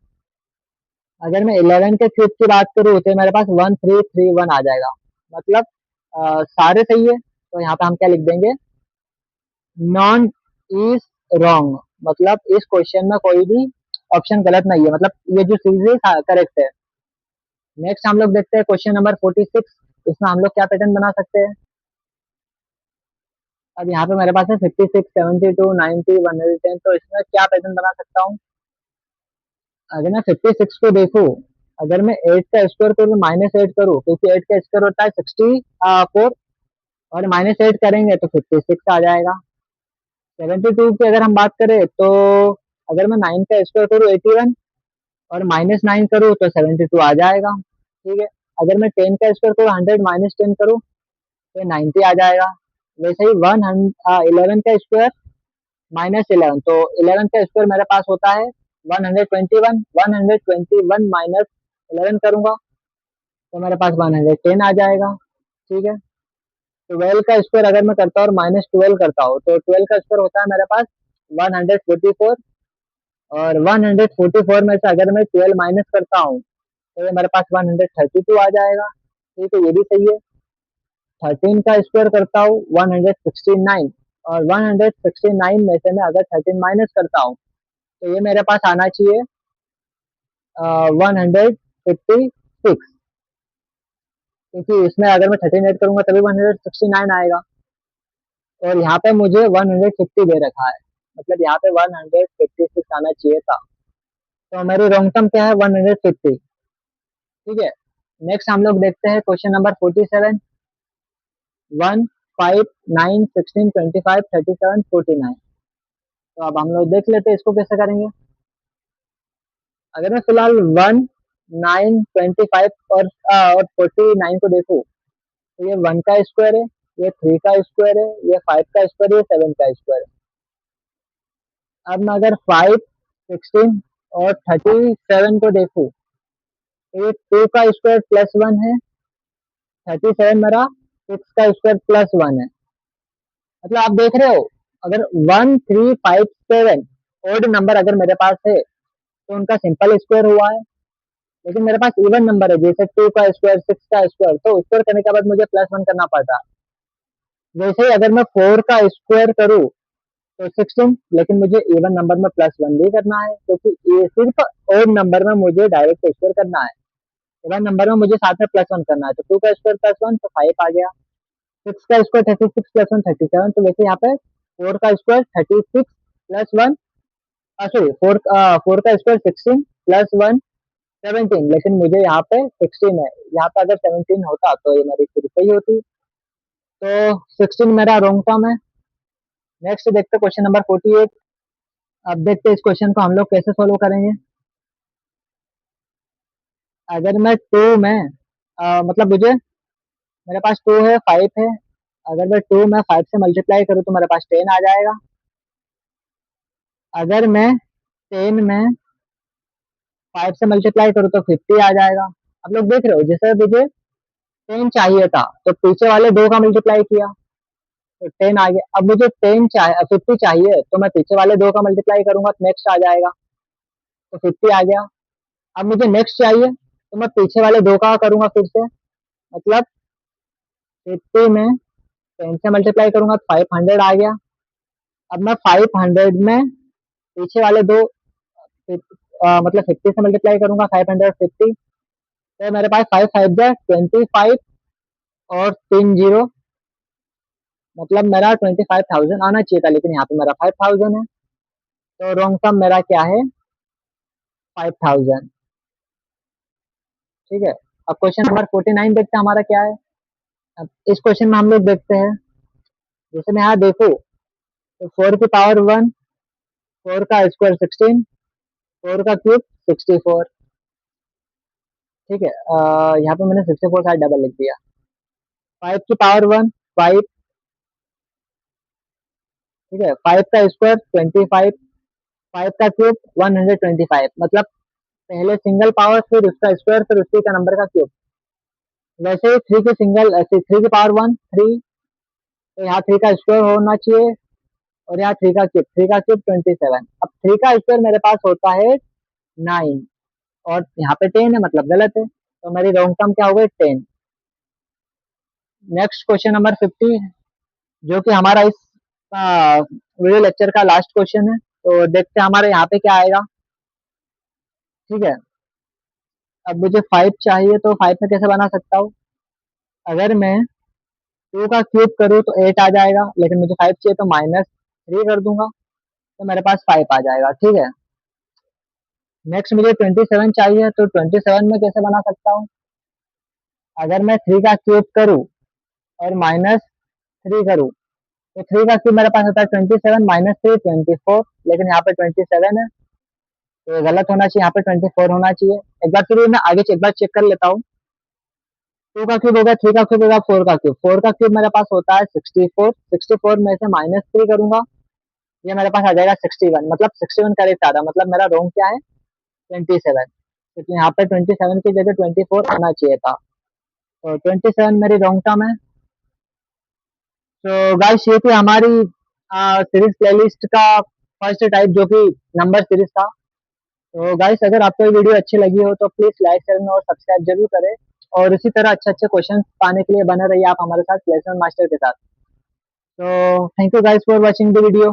अगर मैं 11 के क्यूब की बात करूँ तो मेरे पास 1331 आ जाएगा। मतलब सारे सही है, तो यहाँ पे हम क्या लिख देंगे, नॉन इज रॉन्ग, मतलब इस क्वेश्चन में कोई भी ऑप्शन गलत नहीं है, मतलब ये जो चीज है करेक्ट है। नेक्स्ट हम लोग देखते हैं क्वेश्चन नंबर 46। इसमें हम लोग क्या पैटर्न बना सकते हैं। अब यहाँ पे मेरे पास है 56 72 90 110, तो इसमें क्या पैटर्न बना सकता हूँ। अगर मैं 56 को देखूँ, अगर मैं 8 का स्क्वायर करूँ -8 करूँ, क्योंकि 8 का स्क्वायर होता है 64, और -8 करेंगे तो 56 आ जाएगा। 72 की अगर हम बात करें तो अगर मैं 9 का स्क्वायर करूँ 81, और -9 करूँ तो 72 आ जाएगा, ठीक है। अगर मैं 10 का स्क्वायर करूँ 100 -10 करूँ तो 90 आ जाएगा। वैसे ही 11 का स्क्वायर -11, तो 11 का स्क्वायर मेरे पास होता है 121, 121 -11 करूंगा तो मेरे पास 110 आ जाएगा, ठीक है। 12 का स्क्वायर अगर मैं करता हूँ और -12 करता हूँ तो 12 का स्क्वायर होता है मेरे पास 144, और 144 में से अगर मैं 12 माइनस करता हूँ तो ये मेरे पास 132 आ जाएगा, ठीक है, ये भी सही है। 13 का स्क्वायर करता हूँ 169, और 169 में से मैं अगर 13 माइनस करता हूँ तो ये मेरे पास आना चाहिए 156, क्योंकि इसमें अगर मैं 13 ऐड करूंगा तभी 169 आएगा, और यहाँ पे मुझे 150 दे रखा है, मतलब यहाँ पे 156 आना चाहिए था, तो मेरी रॉन्ग टर्म क्या है 150, ठीक है। नेक्स्ट हम लोग देखते हैं क्वेश्चन नंबर 47। 1 5 9 16 25 37 49। तो अब हम लोग देख लेते हैं इसको कैसे करेंगे। अगर मैं फिलहाल 1 9, 25 और 49 को देखो तो ये 1 का स्क्वायर है, ये 3 का स्क्वायर है, ये 5 का स्क्वायर है, ये 7 का स्क्वायर है। अब मैं अगर 5, 16 और 37 को देखूं तो ये 2 का स्क्वायर प्लस 1 है, 37 मेरा 6 का स्क्वायर प्लस 1 है। मतलब आप देख रहे हो, अगर 1, 3, 5, 7 ओड नंबर अगर मेरे पास है तो उनका सिंपल स्क्वायर हुआ है। लेकिन मेरे पास इवन नंबर है जैसे 2 का स्क्वायर, 6 का स्क्वायर, तो स्क्वायर करने के बाद मुझे प्लस 1 करना पड़ता। वैसे ही अगर मैं 4 का स्क्वायर करूँ तो 16, लेकिन मुझे इवन नंबर में प्लस 1 भी करना है क्योंकि ये सिर्फ ओड नंबर में मुझे डायरेक्ट स्क्वायर करना है। इवन नंबर में मुझे साथ में प्लस 1 करना है, तो 2 का स्क्वायर प्लस 1 तो 5 आ गया। 6 का स्क्वायर 36 प्लस 1 37, तो वैसे यहाँ पे 4 का स्क्वायर 36 प्लस 1, सॉरी 4 का स्क्वायर 16 प्लस 1 17, लेकिन मुझे यहाँ पे 16 है। यहाँ पे अगर 17 होता तो ये मेरी फिर सही होती। तो 16 मेरा रॉन्ग टर्म है। नेक्स्ट देखते हैं क्वेश्चन नंबर 48। अब देखते हैं इस क्वेश्चन को हम लोग कैसे सोल्व करेंगे। अगर मैं 2 में मतलब मुझे मेरे पास 2 है, 5 है। अगर मैं 2 में 5 से मल्टीप्लाई करूँ तो मेरे पास 10 आ जाएगा। अगर मैं 10 में 5 से मल्टीप्लाई करूँ तो 50 आ जाएगा। आप लोग देख रहे हो, जैसे मुझे 10 चाहिए था तो पीछे वाले 2 का मल्टीप्लाई किया तो 10 आ गया। अब मुझे 50 चाहिए तो मैं पीछे वाले 2 का मल्टीप्लाई करूंगा तो नेक्स्ट आ जाएगा, तो 50 आ गया। अब मुझे नेक्स्ट चाहिए तो मैं पीछे वाले 2 का करूंगा फिर से, मतलब 50 में 10 से मल्टीप्लाई करूंगा तो 500 आ गया। अब मैं 500 में पीछे वाले 2 मतलब 50 से मल्टीप्लाई करूंगा 550, तो मेरे पास 5 5 जा 25 और 3 जीरो, मतलब मेरा 25,000 आना चाहिए था, लेकिन यहाँ पे मेरा 5,000 है। तो रॉन्ग सम मेरा क्या है, 5,000। ठीक है। अब क्वेश्चन नंबर 49 देखते हैं हमारा क्या है। अब इस क्वेश्चन में हम लोग देखते हैं, जैसे मैं यहाँ देखो तो 4 की पावर 1, 4 का स्क्वायर 16, 4 का क्यूब 64। ठीक है। यहाँ पे मैंने 64 साइड डबल लिख दिया। 5 की पावर 1, 5। ठीक है। 5 का स्क्वायर 25, 5 का क्यूब 125, मतलब पहले सिंगल पावर फिर उसका स्क्वायर फिर उसी का नंबर का क्यूब। वैसे ही 3 की पावर 1 3, तो यहाँ 3 का स्क्वायर होना चाहिए और यहाँ 3 का क्यूब 27। अब 3 का स्क्वायर मेरे पास होता है 9 और यहाँ पे 10 है, मतलब गलत है, तो मेरी रॉन्ग टर्म क्या हो गई 10। नेक्स्ट क्वेश्चन नंबर 50, जो कि हमारा इस वीडियो लेक्चर का लास्ट क्वेश्चन है। तो देखते हैं हमारे यहाँ पे क्या आएगा। ठीक है। अब मुझे 5 चाहिए तो 5 में कैसे बना सकता हूँ। अगर मैं 2 का क्यूब करूँ तो 8 आ जाएगा, लेकिन मुझे 5 चाहिए तो -3 कर दूंगा तो मेरे पास 5 आ जाएगा। ठीक है। नेक्स्ट मुझे 27 चाहिए तो 27 में कैसे बना सकता हूँ। अगर मैं 3 का क्यूब करूँ और -3 करूँ तो 3 का क्यूब मेरे पास होता है 27, -3 24, लेकिन यहाँ पे 27 है तो ये गलत होना चाहिए, यहाँ पे 24 होना चाहिए। एक बार फिर मैं आगे एक बार चेक कर लेता हूँ। 2 का क्यूब होगा, 3 का क्यूब होगा, 4 का क्यूब, 4 का क्यूब मेरे पास होता है 64, 64 में से -3 करूंगा, ये मेरे पास आ जाएगा 61, मतलब 61 करेक्ट आ रहा है, मतलब मेरा रॉन्ग क्या है 27, क्योंकि यहाँ पे 27 की जगह 24 आना चाहिए था, तो 27 मेरी रॉन्ग टर्म है। तो गाइस ये थी हमारी सीरीज प्लेलिस्ट का फर्स्ट टाइप, जो कि नंबर सीरीज था। तो गाइस अगर आपको ये वीडियो अच्छी लगी हो तो प्लीज लाइक करना और सब्सक्राइब जरूर करें, और इसी तरह अच्छे अच्छे क्वेश्चन पाने के लिए बने रहिए आप हमारे साथ प्लेसमेंट मास्टर के साथ। तो thank you guys for watching the video.